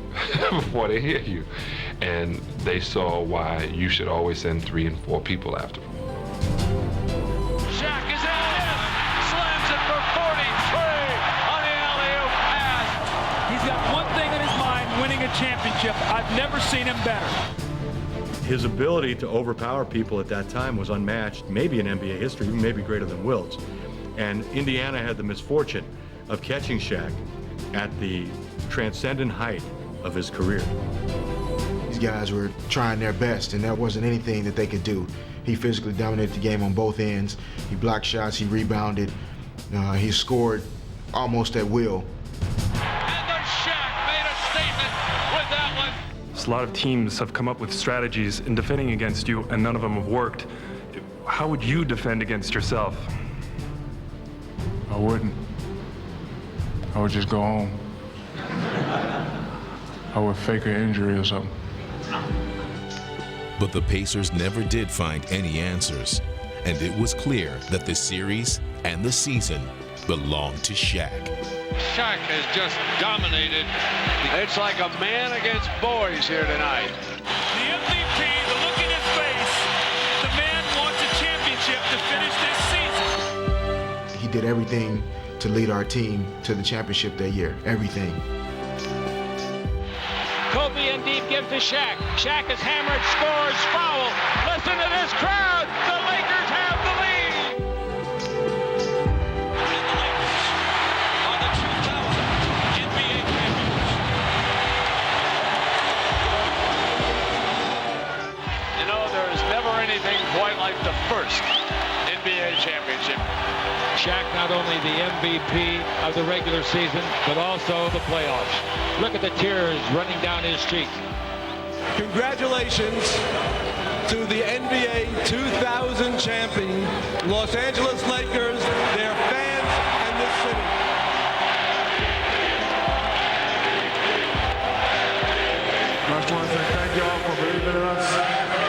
[SPEAKER 3] before they hear you. And they saw why you should always send 3 and 4 people after him.
[SPEAKER 25] Shaq is in, slams it for 43 on the alley-oop pass.
[SPEAKER 15] He's got one thing in his mind, winning a championship. I've never seen him better.
[SPEAKER 1] His ability to overpower people at that time was unmatched, maybe in NBA history, even maybe greater than Wilt's. And Indiana had the misfortune of catching Shaq at the transcendent height of his career.
[SPEAKER 8] These guys were trying their best, and there wasn't anything that they could do. He physically dominated the game on both ends. He blocked shots, he rebounded, he scored almost at will.
[SPEAKER 25] And the Shaq made a statement with that one.
[SPEAKER 16] A lot of teams have come up with strategies in defending against you, and none of them have worked. How would you defend against yourself?
[SPEAKER 18] I wouldn't. I would just go home. I would fake an injury or something.
[SPEAKER 12] But the Pacers never did find any answers, and it was clear that the series and the season belonged to Shaq.
[SPEAKER 25] Shaq has just dominated. It's like a man against boys here tonight.
[SPEAKER 15] The MVP, the look in his face, the man wants a championship to finish this season.
[SPEAKER 8] He did everything to lead our team to the championship that year, everything.
[SPEAKER 25] Kobe in deep gives to Shaq. Shaq is hammered, scores, foul. Listen to this crowd. The Lakers have the lead. And the Lakers are the 2000 NBA champions. You know, there is never anything quite like the first NBA championship.
[SPEAKER 17] Shaq not only the MVP of the regular season, but also the playoffs. Look at the tears running down his cheek.
[SPEAKER 24] Congratulations to the NBA 2000 champion, Los Angeles Lakers, their fans, and this city.
[SPEAKER 18] I just want to say thank y'all for believing in us,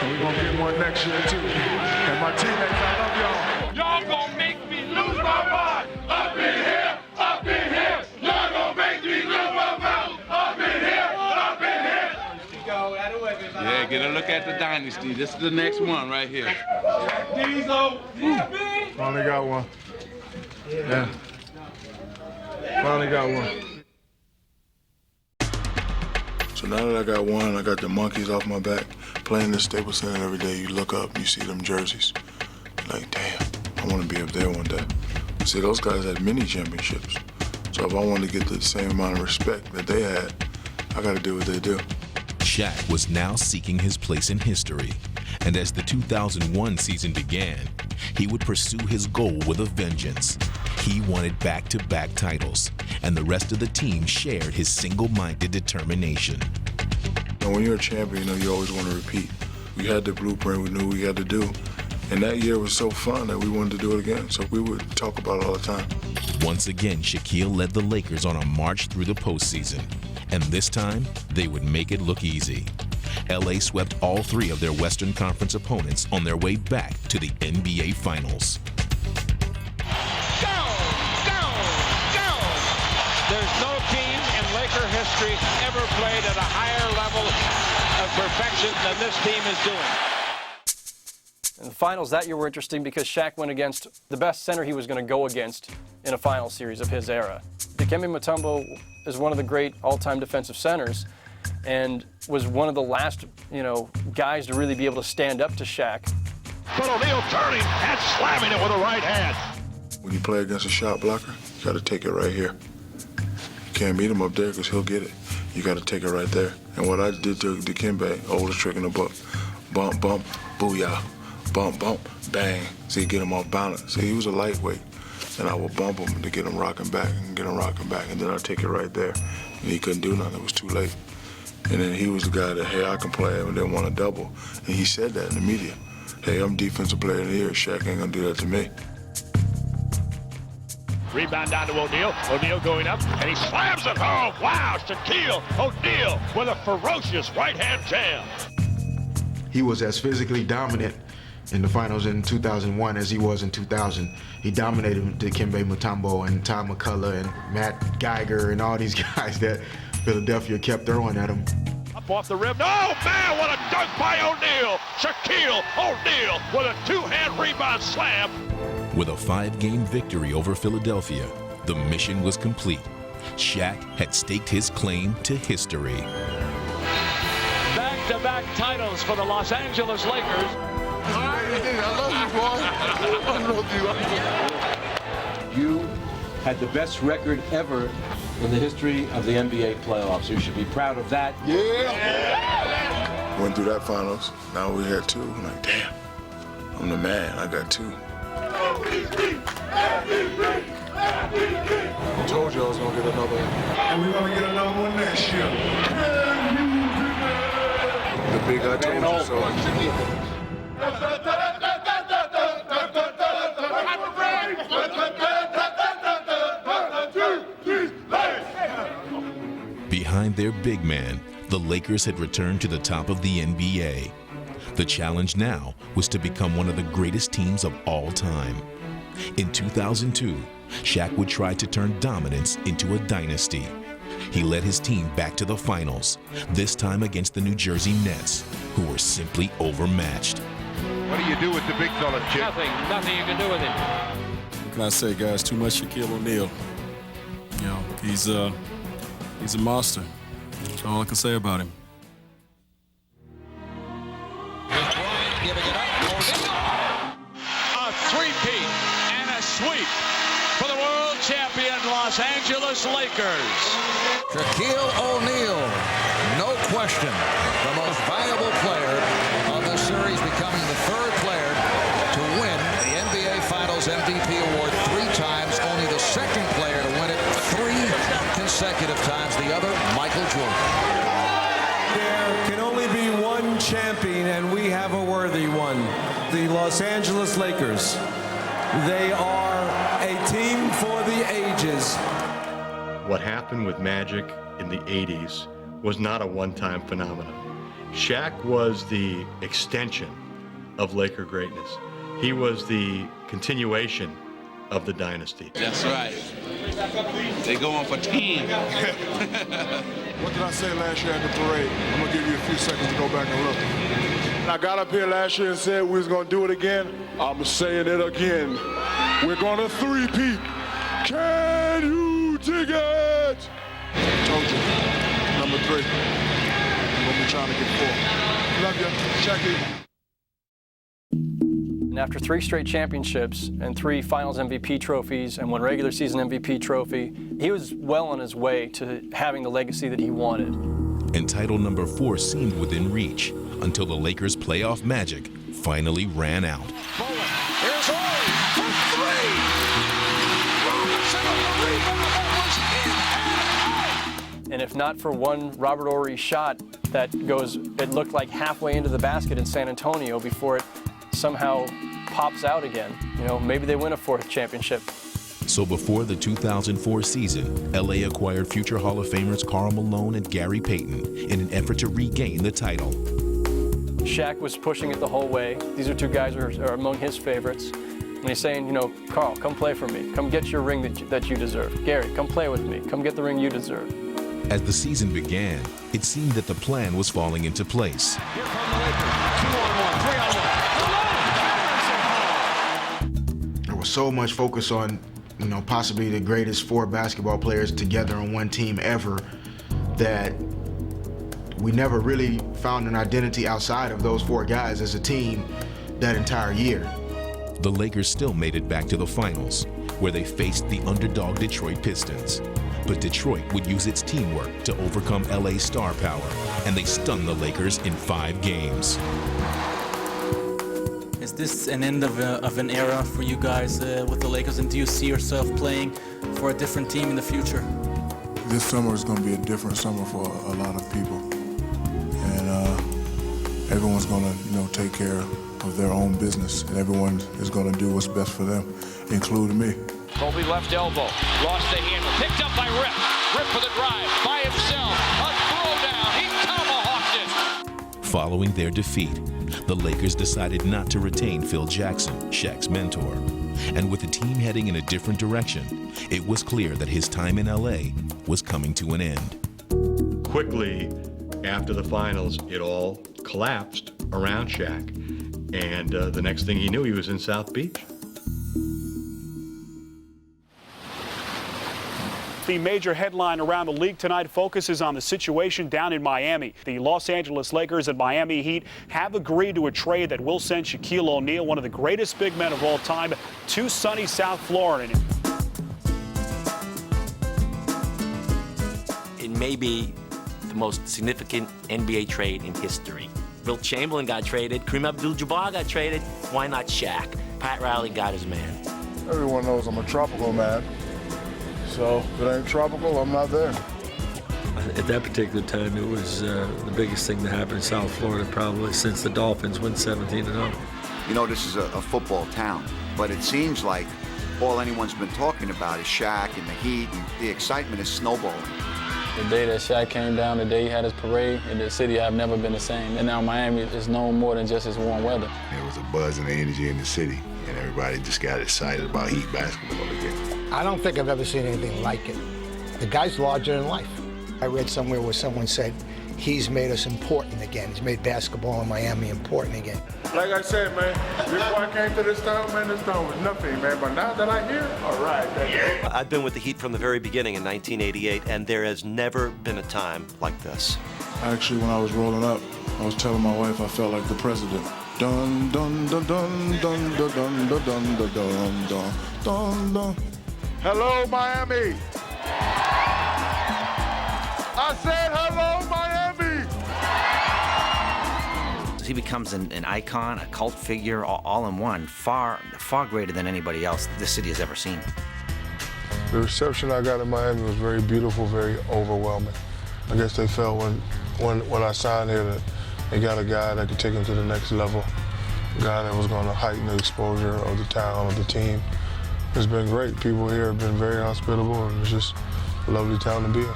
[SPEAKER 18] and we're going to get one next year too. And my teammates, I love y'all.
[SPEAKER 25] Y'all gonna make me lose my mind. Up in here, up in here. Y'all gonna make me lose my mind. Up in here, up in here.
[SPEAKER 11] Yeah, get a look at the dynasty. This is the next one right here.
[SPEAKER 25] Diesel.
[SPEAKER 18] Finally got one. Yeah. Finally got one. So now that I got one, I got the monkeys off my back. Playing the Staples Center every day, you look up, you see them jerseys. Like, damn, I want to be up there one day. See, those guys had many championships. So if I want to get the same amount of respect that they had, I got to do what they do.
[SPEAKER 12] Shaq was now seeking his place in history, and as the 2001 season began, he would pursue his goal with a vengeance. He wanted back-to-back titles, and the rest of the team shared his single-minded determination.
[SPEAKER 6] And when you're a champion, you always want to repeat. We had the blueprint we knew we had to do, and that year was so fun that we wanted to do it again, so we would talk about it all the time.
[SPEAKER 12] Once again, Shaquille led the Lakers on a march through the postseason, and this time, they would make it look easy. LA swept all 3 of their Western Conference opponents on their way back to the NBA Finals.
[SPEAKER 25] There's no team in Laker history ever played at a higher level of perfection than this team is doing.
[SPEAKER 5] And the finals that year were interesting because Shaq went against the best center he was going to go against in a final series of his era. Dikembe Mutombo is one of the great all-time defensive centers and was one of the last, guys to really be able to stand up to Shaq.
[SPEAKER 7] But O'Neal turning and slamming it with a right hand.
[SPEAKER 6] When you play against a shot blocker, you got to take it right here. You can't beat him up there because he'll get it. You got to take it right there. And what I did to Dikembe, oldest trick in the book, bump, bump, booyah, bump, bump, bang. See, get him off balance. See, he was a lightweight. And I would bump him to get him rocking back and get him rocking back. And then I'd take it right there. And he couldn't do nothing. It was too late. And then he was the guy that, hey, I can play and didn't want to double. And he said that in the media. Hey, I'm defensive player of the year. Shaq ain't gonna do that to me.
[SPEAKER 7] Rebound down to O'Neal. O'Neal going up, and he slams it home. Wow, Shaquille O'Neal with a ferocious right-hand jam.
[SPEAKER 8] He was as physically dominant in the finals in 2001 as he was in 2000. He dominated Dikembe Mutombo and Tom McCullough and Matt Geiger and all these guys that Philadelphia kept throwing at him.
[SPEAKER 7] Up off the rim. Oh, man, what a dunk by O'Neal. Shaquille O'Neal with a two-hand rebound slam.
[SPEAKER 12] With a 5-game victory over Philadelphia, the mission was complete. Shaq had staked his claim to history.
[SPEAKER 17] Back-to-back titles for the Los Angeles Lakers.
[SPEAKER 18] I love you.
[SPEAKER 19] You had the best record ever in the history of the NBA playoffs. You should be proud of that.
[SPEAKER 6] Yeah. Went through that finals. Now we had 2. I'm like, damn, I'm the man. I got 2.
[SPEAKER 18] I told you I was gonna get another one. And we're gonna get another one next year. The big I told you so.
[SPEAKER 12] Behind their big man, the Lakers had returned to the top of the NBA. The challenge now was to become one of the greatest teams of all time. In 2002, Shaq would try to turn dominance into a dynasty. He led his team back to the finals, this time against the New Jersey Nets, who were simply overmatched.
[SPEAKER 20] What do you do with the big fella, Chip?
[SPEAKER 17] Nothing you can do with him.
[SPEAKER 21] What can I say, guys? Too much Shaquille O'Neal. You know, he's a monster. That's all I can say about him.
[SPEAKER 15] Giving it up. A three-peat and a sweep for the world champion Los Angeles Lakers.
[SPEAKER 22] Shaquille O'Neal, no question, the most valuable player of this series, becoming the 3rd player to win the NBA Finals MVP award 3 times, only the 2nd player to win it 3 consecutive times, the other, Michael Jordan.
[SPEAKER 23] There can only be one champion, and we have a worthy one. The Los Angeles Lakers. They are a team for the ages.
[SPEAKER 1] What happened with Magic in the 80s was not a one-time phenomenon. Shaq was the extension of Laker greatness. He was the continuation of the dynasty.
[SPEAKER 11] That's right. They going for 10.
[SPEAKER 18] What did I say last year at the parade? I'm gonna give you a few seconds to go back and look. And I got up here last year and said we was gonna do it again. I'm saying it again. We're gonna 3-peat. Can you dig it? I told you. Number 3. I'm gonna be trying to get 4. Love you, Shaquille.
[SPEAKER 5] And after 3 straight championships and 3 Finals MVP trophies and 1 regular season MVP trophy, he was well on his way to having the legacy that he wanted.
[SPEAKER 12] And title number 4 seemed within reach until the Lakers' playoff magic finally ran out.
[SPEAKER 15] Here's Horry for 3. Robinson on the rebound. That was in and out.
[SPEAKER 5] And if not for one Robert Horry shot that goes, it looked like halfway into the basket in San Antonio before it somehow pops out again. You know, maybe they win a 4th championship.
[SPEAKER 12] So before the 2004 season, LA acquired future Hall of Famers Karl Malone and Gary Payton in an effort to regain the title.
[SPEAKER 5] Shaq was pushing it the whole way. These are 2 guys who are among his favorites. And he's saying, you know, Karl, come play for me. Come get your ring that you deserve. Gary, come play with me. Come get the ring you deserve.
[SPEAKER 12] As the season began, it seemed that the plan was falling into place.
[SPEAKER 15] Here come the Lakers. 2-on-1, 3-on-1.
[SPEAKER 8] There was so much focus on, you know, possibly the greatest 4 basketball players together on one team ever, that we never really found an identity outside of those 4 guys as a team that entire year.
[SPEAKER 12] The Lakers still made it back to the finals, where they faced the underdog Detroit Pistons. But Detroit would use its teamwork to overcome LA's star power, and they stunned the Lakers in 5 games.
[SPEAKER 26] Is this an end of an era for you guys with the Lakers, and do you see yourself playing for a different team in the future?
[SPEAKER 6] This summer is going to be a different summer for a lot of people. and everyone's gonna, take care of their own business, and everyone is gonna do what's best for them, including me.
[SPEAKER 15] Kobe left elbow, lost the handle, picked up by Rip. Rip for the drive, by himself, a throwdown, he tomahawked it.
[SPEAKER 12] Following their defeat, the Lakers decided not to retain Phil Jackson, Shaq's mentor. And with the team heading in a different direction, it was clear that his time in LA was coming to an end.
[SPEAKER 1] Quickly, after the finals, it all collapsed around Shaq. And the next thing he knew, he was in South Beach.
[SPEAKER 2] The major headline around the league tonight focuses on the situation down in Miami. The Los Angeles Lakers and Miami Heat have agreed to a trade that will send Shaquille O'Neal, one of the greatest big men of all time, to sunny South Florida.
[SPEAKER 4] It may be the most significant NBA trade in history. Wilt Chamberlain got traded, Kareem Abdul-Jabbar got traded, why not Shaq? Pat Riley got his man.
[SPEAKER 18] Everyone knows I'm a tropical man. So if it ain't tropical, I'm not there.
[SPEAKER 9] At that particular time, it was the biggest thing to happen in South Florida probably since the Dolphins went 17-0.
[SPEAKER 10] You know, this is a football town, but it seems like all anyone's been talking about is Shaq and the Heat, and the excitement is snowballing.
[SPEAKER 13] The day that Shaq came down, the day he had his parade, in the city have never been the same. And now Miami is known more than just its warm weather.
[SPEAKER 14] There was a buzz and energy in the city, and everybody just got excited about Heat basketball again.
[SPEAKER 27] I don't think I've ever seen anything like it. The guy's larger than life. I read somewhere where someone said, he's made us important again. He's made basketball in Miami important again.
[SPEAKER 18] Like I said, man, before I came to this town, man, this town was nothing, man. But now that I'm here, all right.
[SPEAKER 28] I've been with the Heat from the very beginning in 1988, and there has never been a time like this.
[SPEAKER 6] Actually, when I was rolling up, I was telling my wife I felt like the president. Dun dun dun dun dun dun dun dun dun dun dun dun dun.
[SPEAKER 18] Hello, Miami. I said hello, Miami.
[SPEAKER 29] He becomes an icon, a cult figure, all in one, far greater than anybody else this city has ever seen.
[SPEAKER 18] The reception I got in Miami was very beautiful, very overwhelming. I guess they felt when I signed here that they got a guy that could take them to the next level, a guy that was going to heighten the exposure of the town, of the team. It's been great. People here have been very hospitable, and it's just a lovely town to be in.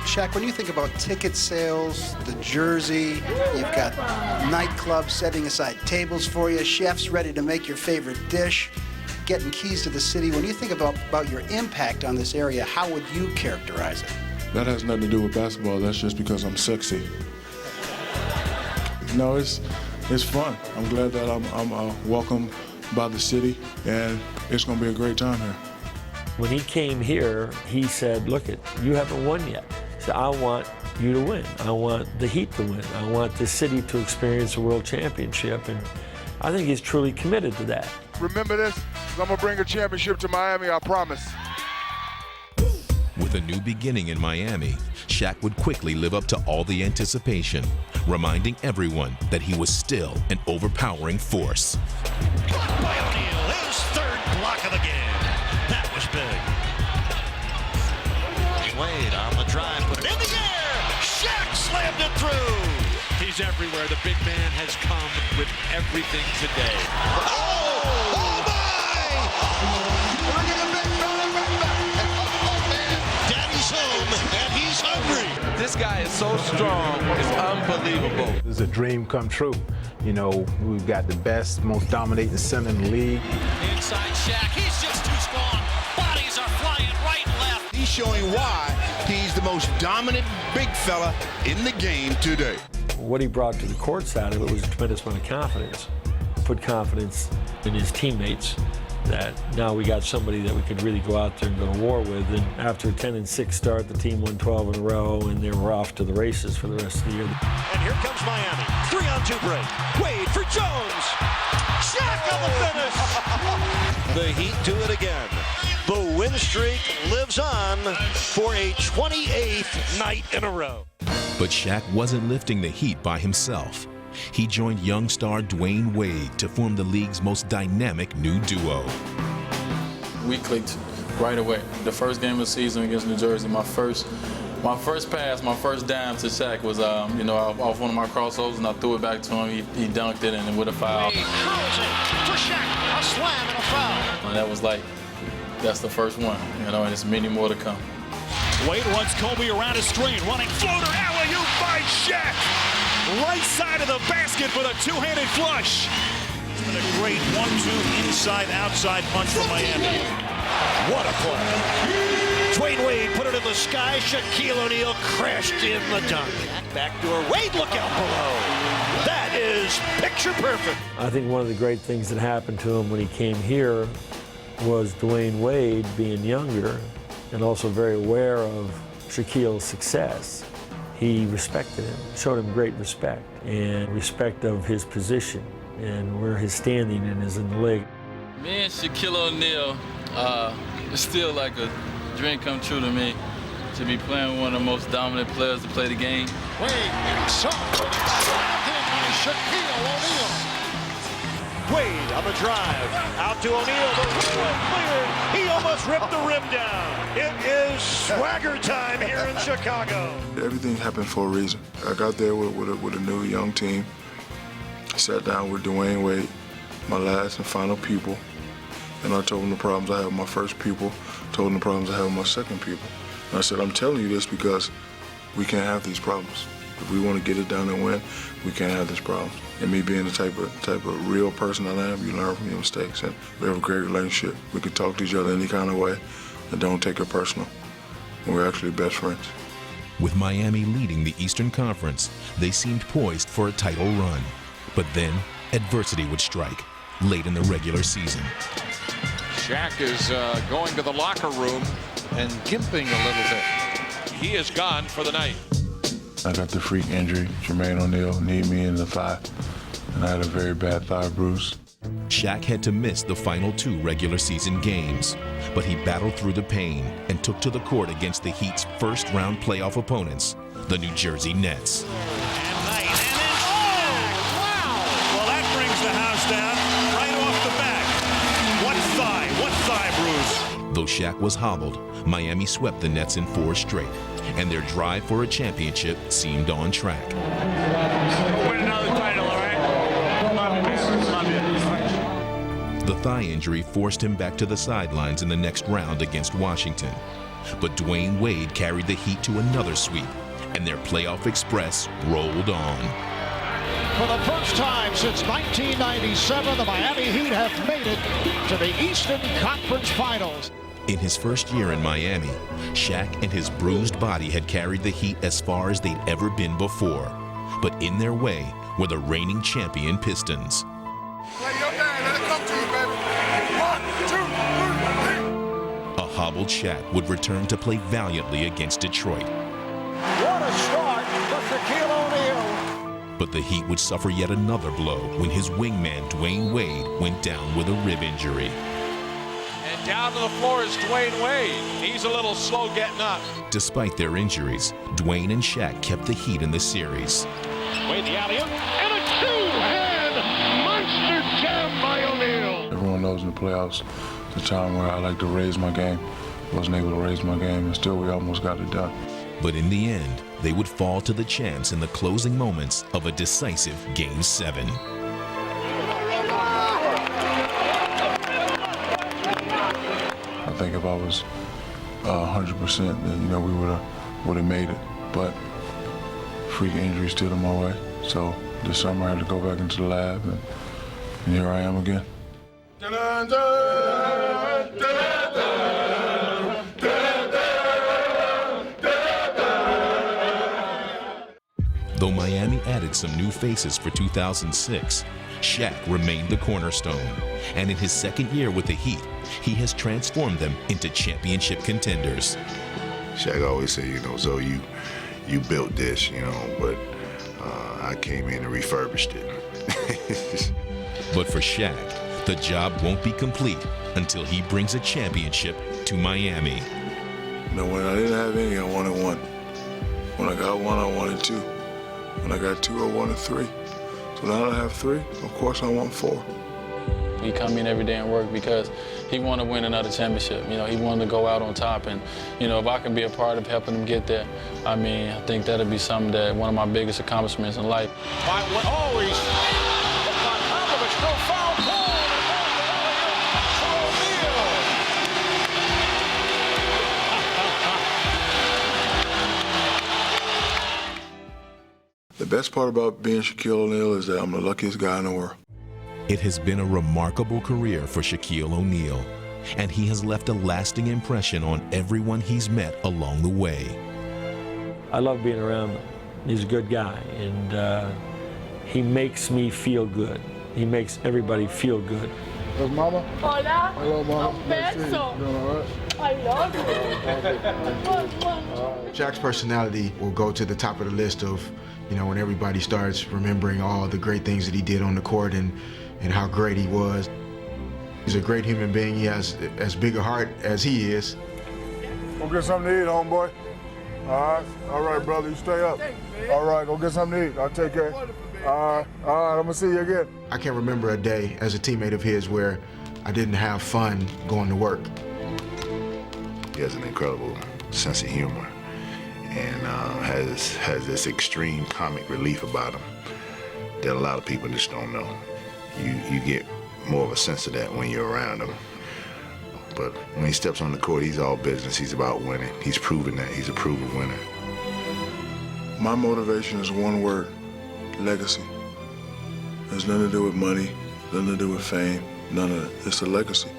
[SPEAKER 30] Shaq, when you think about ticket sales, the jersey, you've got nightclubs setting aside tables for you, chefs ready to make your favorite dish, getting keys to the city. When you think about your impact on this area, how would you characterize it?
[SPEAKER 6] That has nothing to do with basketball. That's just because I'm sexy. No, it's fun. I'm glad that I'm welcomed by the city, and it's going to be a great time here.
[SPEAKER 9] When he came here, he said, look, you haven't won yet. So I want you to win. I want the Heat to win. I want the city to experience a world championship. And I think he's truly committed to that.
[SPEAKER 18] Remember this, 'cause I'm going to bring a championship to Miami, I promise.
[SPEAKER 12] With a new beginning in Miami, Shaq would quickly live up to all the anticipation, reminding everyone that he was still an overpowering force.
[SPEAKER 15] Blocked by O'Neal, his third block of the game. That was big. Wade on the drive, put it in the air. Shaq slammed it through. He's everywhere. The big man has come with everything today. Oh my! Look at the big fella right back. Oh man, Daddy's home and he's hungry.
[SPEAKER 11] This guy is so strong, it's unbelievable.
[SPEAKER 31] It's a dream come true. You know, we've got the best, most dominating center in the league.
[SPEAKER 15] Inside Shaq, he's just too strong. Bodies are flying right and left.
[SPEAKER 20] He's showing why he's the most dominant big fella in the game today.
[SPEAKER 9] What he brought to the court side of it was a tremendous amount of confidence. Put confidence in his teammates that now we got somebody that we could really go out there and go to war with. And after a 10-6 start, the team won 12 in a row, and they were off to the races for the rest of the year.
[SPEAKER 15] And here comes Miami. 3-on-2 break. Wade for Jones. Shaq on the finish. The Heat do it again. The win streak lives on for a 28th night in a row.
[SPEAKER 12] But Shaq wasn't lifting the Heat by himself. He joined young star Dwayne Wade to form the league's most dynamic new duo.
[SPEAKER 26] We clicked right away. The first game of the season against New Jersey, my first
[SPEAKER 13] My first pass, my first dime to Shaq was, off one of my crossovers, and I threw it back to him. He dunked it, and with a foul.
[SPEAKER 15] Wade curls it for Shaq, a slam and a foul.
[SPEAKER 13] And that was that's the first one, and there's many more to come.
[SPEAKER 2] Wade runs Kobe around his screen, running floater, alley-oop by Shaq. Right side of the basket for the two-handed flush.
[SPEAKER 15] It's been a great 1-2 inside-outside punch from Miami. What a play. Dwayne Wade put it in the sky. Shaquille O'Neal crashed in the dunk. Backdoor Wade, look out below. That is picture perfect.
[SPEAKER 9] I think one of the great things that happened to him when he came here was Dwayne Wade being younger and also very aware of Shaquille's success. He respected him, showed him great respect and respect of his position and where his standing is in the league.
[SPEAKER 13] Me and Shaquille O'Neal, it's still like a dream come true to me to be playing one of the most dominant players to play the game.
[SPEAKER 15] Wade inside, slammed in by Shaquille O'Neal. Wade on the drive, out to O'Neal, the rim cleared. He almost ripped the rim down. It is swagger time here in Chicago.
[SPEAKER 6] Everything happened for a reason. I got there with a new young team, sat down with Dwayne Wade, my last and final pupil, and I told him the problems I had with my first pupil, told him the problems I had with my second pupil. And I said, I'm telling you this because we can't have these problems. If we want to get it done and win, we can't have this problem. And me being the type of real person I am, you learn from your mistakes. And we have a great relationship. We can talk to each other any kind of way and don't take it personal. And we're actually best friends.
[SPEAKER 12] With Miami leading the Eastern Conference, they seemed poised for a title run. But then, adversity would strike late in the regular season.
[SPEAKER 15] Shaq is going to the locker room and gimping a little bit. He is gone for the night.
[SPEAKER 6] I got the freak injury. Jermaine O'Neal kneed me in the thigh, and I had a very bad thigh bruise.
[SPEAKER 12] Shaq had to miss the final 2 regular season games, but he battled through the pain and took to the court against the Heat's first-round playoff opponents, the New Jersey Nets.
[SPEAKER 15] Wow! Well, that brings the house down right off the back. What thigh bruise.
[SPEAKER 12] Though Shaq was hobbled, Miami swept the Nets in 4 straight, and their drive for a championship seemed on track.
[SPEAKER 15] Win another title, all right?
[SPEAKER 12] The thigh injury forced him back to the sidelines in the next round against Washington. But Dwayne Wade carried the Heat to another sweep, and their playoff express rolled on.
[SPEAKER 15] For the first time since 1997, the Miami Heat have made it to the Eastern Conference Finals.
[SPEAKER 12] In his first year in Miami, Shaq and his bruised body had carried the Heat as far as they'd ever been before. But in their way were the reigning champion Pistons. A hobbled Shaq would return to play valiantly against Detroit.
[SPEAKER 15] What a start for Shaquille O'Neal.
[SPEAKER 12] But the Heat would suffer yet another blow when his wingman Dwayne Wade went down with a rib injury.
[SPEAKER 15] And down to the floor is Dwayne Wade. He's a little slow getting up.
[SPEAKER 12] Despite their injuries, Dwayne and Shaq kept the Heat in the series.
[SPEAKER 15] Wade the alley-oop, and a two-hand monster jam by O'Neal.
[SPEAKER 6] Everyone knows in the playoffs, the time where I like to raise my game. Wasn't able to raise my game, and still we almost got it done.
[SPEAKER 12] But in the end, they would fall to the champs in the closing moments of a decisive Game 7.
[SPEAKER 6] I think if I was 100%, then we would have made it. But freak injury stood in my way. So this summer I had to go back into the lab, and here I am again.
[SPEAKER 12] Though Miami added some new faces for 2006, Shaq remained the cornerstone. And in his second year with the Heat, he has transformed them into championship contenders.
[SPEAKER 14] Shaq always said, so you built this, but I came in and refurbished it.
[SPEAKER 12] But for Shaq, the job won't be complete until he brings a championship to Miami.
[SPEAKER 6] When I didn't have any, I wanted one. When I got one, I wanted two. When I got two, I wanted three. So now that I have three, of course I want four.
[SPEAKER 13] He come in every day and work because he want to win another championship. You know, he wanted to go out on top, and you know, if I can be a part of helping him get there, I mean, I think that'll be something that one of my biggest accomplishments in life.
[SPEAKER 15] Always on top of it, no foul call.
[SPEAKER 6] The best part about being Shaquille O'Neal is that I'm the luckiest guy in the world.
[SPEAKER 12] It has been a remarkable career for Shaquille O'Neal, and he has left a lasting impression on everyone he's met along the way.
[SPEAKER 9] I love being around him. He's a good guy, and he makes me feel good. He makes everybody feel good.
[SPEAKER 18] That's Mama?
[SPEAKER 3] Hola.
[SPEAKER 18] Hello, Mama.
[SPEAKER 3] Un beso.
[SPEAKER 18] Doing all right?
[SPEAKER 3] I love you.
[SPEAKER 8] Shaq's personality will go to the top of the list of, you know, when everybody starts remembering all the great things that he did on the court and how great he was. He's a great human being. He has as big a heart as he is.
[SPEAKER 18] Go get something to eat, homeboy. All right, brother, you stay up. All right, go get something to eat. I'll take care. All right, I'm gonna see you again.
[SPEAKER 8] I can't remember a day as a teammate of his where I didn't have fun going to work.
[SPEAKER 14] He has an incredible sense of humor and has this extreme comic relief about him that a lot of people just don't know. You get more of a sense of that when you're around him. But when he steps on the court, he's all business. He's about winning. He's proven that. He's a proven winner.
[SPEAKER 6] My motivation is one word: legacy. It has nothing to do with money, nothing to do with fame, none of it. It's a legacy.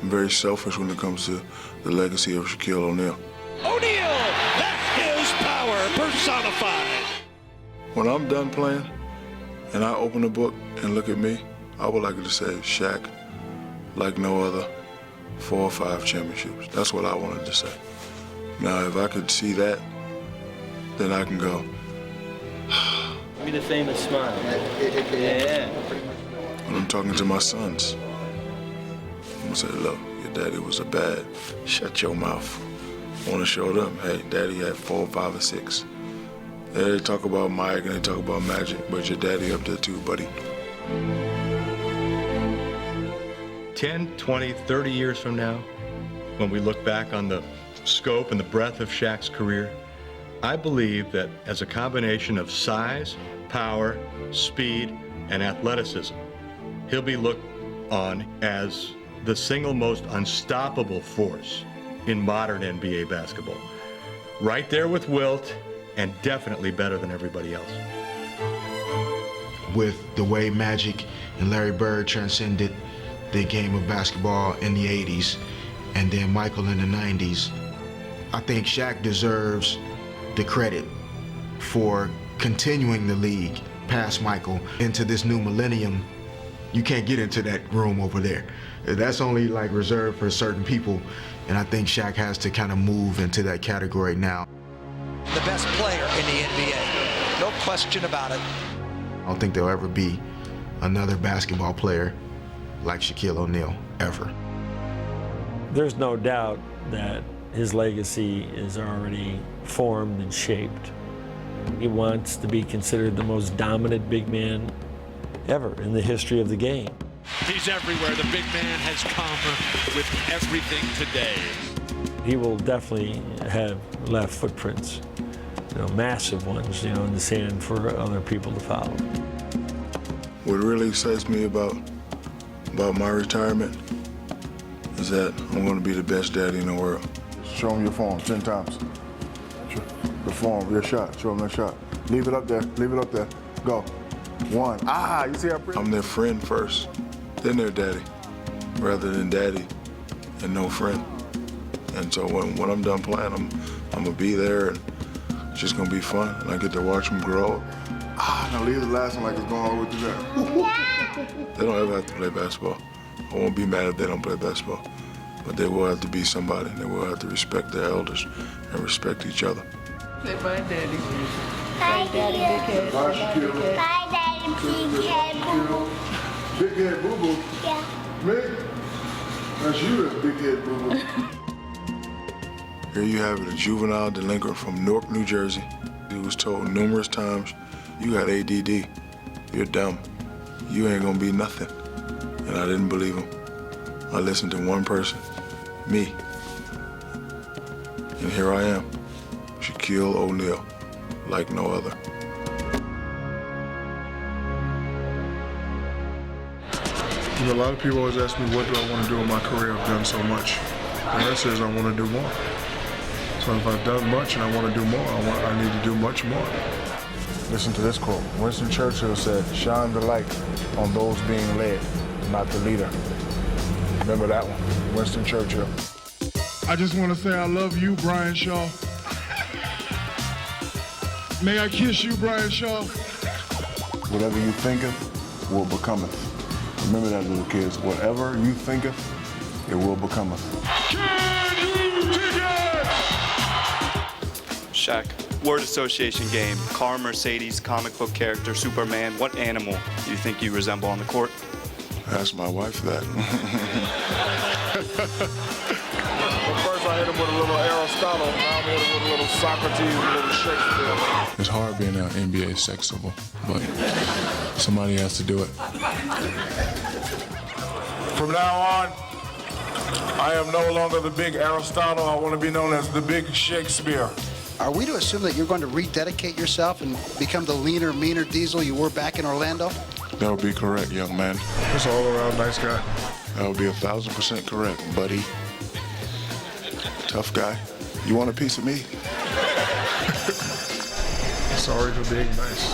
[SPEAKER 6] I'm very selfish when it comes to the legacy of Shaquille O'Neal.
[SPEAKER 15] O'Neal, that is power personified.
[SPEAKER 6] When I'm done playing and I open the book and look at me, I would like it to say, Shaq, like no other, 4 or 5 championships. That's what I wanted to say. Now, if I could see that, then I can go.
[SPEAKER 5] Give me the famous smile. Yeah.
[SPEAKER 6] When I'm talking to my sons, I'm gonna say, look, your daddy was a bad. Shut your mouth. I want to show them, hey, daddy had 4, 5, or 6. They talk about Mike and they talk about Magic, but your daddy up there too, buddy.
[SPEAKER 1] 10, 20, 30 years from now, when we look back on the scope and the breadth of Shaq's career, I believe that as a combination of size, power, speed, and athleticism, he'll be looked on as the single most unstoppable force in modern NBA basketball. Right there with Wilt, and definitely better than everybody else.
[SPEAKER 8] With the way Magic and Larry Bird transcended the game of basketball in the 80s, and then Michael in the 90s, I think Shaq deserves the credit for continuing the league past Michael into this new millennium. You can't get into that room over there. That's only like reserved for certain people, and I think Shaq has to kind of move into that category now.
[SPEAKER 7] The best player in the NBA, no question about it.
[SPEAKER 8] I don't think there'll ever be another basketball player like Shaquille O'Neal, ever.
[SPEAKER 9] There's no doubt that his legacy is already formed and shaped. He wants to be considered the most dominant big man ever in the history of the game.
[SPEAKER 15] He's everywhere. The big man has come with everything today.
[SPEAKER 9] He will definitely have left footprints, massive ones, in the sand for other people to follow.
[SPEAKER 6] What really excites me about my retirement is that I'm going to be the best daddy in the world.
[SPEAKER 18] Show him your form 10 times. The form, your shot. Show him that shot. Leave it up there. Leave it up there. Go. 1. You see how pretty?
[SPEAKER 6] I'm their friend first, then their daddy, rather than daddy and no friend. And so when I'm done playing, I'm gonna be there, and it's just gonna be fun, and I get to watch them grow.
[SPEAKER 18] Now leave the last one like it's going all the way through there.
[SPEAKER 6] They don't ever have to play basketball. I won't be mad if they don't play basketball, but they will have to be somebody. They will have to respect their elders and respect each other.
[SPEAKER 3] Say bye, Daddy. Bye, Daddy, big head.
[SPEAKER 18] Bye, Shaquille.
[SPEAKER 3] Bye, Daddy, big head, boo-boo.
[SPEAKER 18] Big head boo-boo?
[SPEAKER 3] Yeah.
[SPEAKER 18] Me? That's you, that's big head boo-boo.
[SPEAKER 6] Here you have it, a juvenile delinquent from Newark, New Jersey. He was told numerous times, you got ADD, you're dumb, you ain't gonna be nothing. and I didn't believe him. I listened to one person, me. And here I am, Shaquille O'Neal, like no other. A lot of people always ask me, what do I want to do in my career? I've done so much. The answer is I want to do more. So if I've done much and I want to do more, I need to do much more. Listen to this quote. Winston Churchill said, "Shine the light on those being led, not the leader." Remember that one, Winston Churchill.
[SPEAKER 18] I just want to say I love you, Brian Shaw. May I kiss you, Brian Shaw?
[SPEAKER 6] Whatever you thinketh will becometh. Remember that, little kids. Whatever you thinketh, it will becometh.
[SPEAKER 4] Shaq, word association game. Car, Mercedes, comic book character, Superman. What animal do you think you resemble on the court?
[SPEAKER 6] Ask my wife that.
[SPEAKER 18] First I hit him with a little Aristotle, now I'm hitting with a little Socrates, a little Shakespeare.
[SPEAKER 6] It's hard being an NBA sex symbol, but somebody has to do it. From now on, I am no longer the big Aristotle. I want to be known as the big Shakespeare.
[SPEAKER 30] Are we to assume that you're going to rededicate yourself and become the leaner, meaner Diesel you were back in Orlando?
[SPEAKER 6] That would be correct, young man. Just all around nice guy. That would be 1,000% correct, buddy. Tough guy. You want a piece of me?
[SPEAKER 18] Sorry for being nice.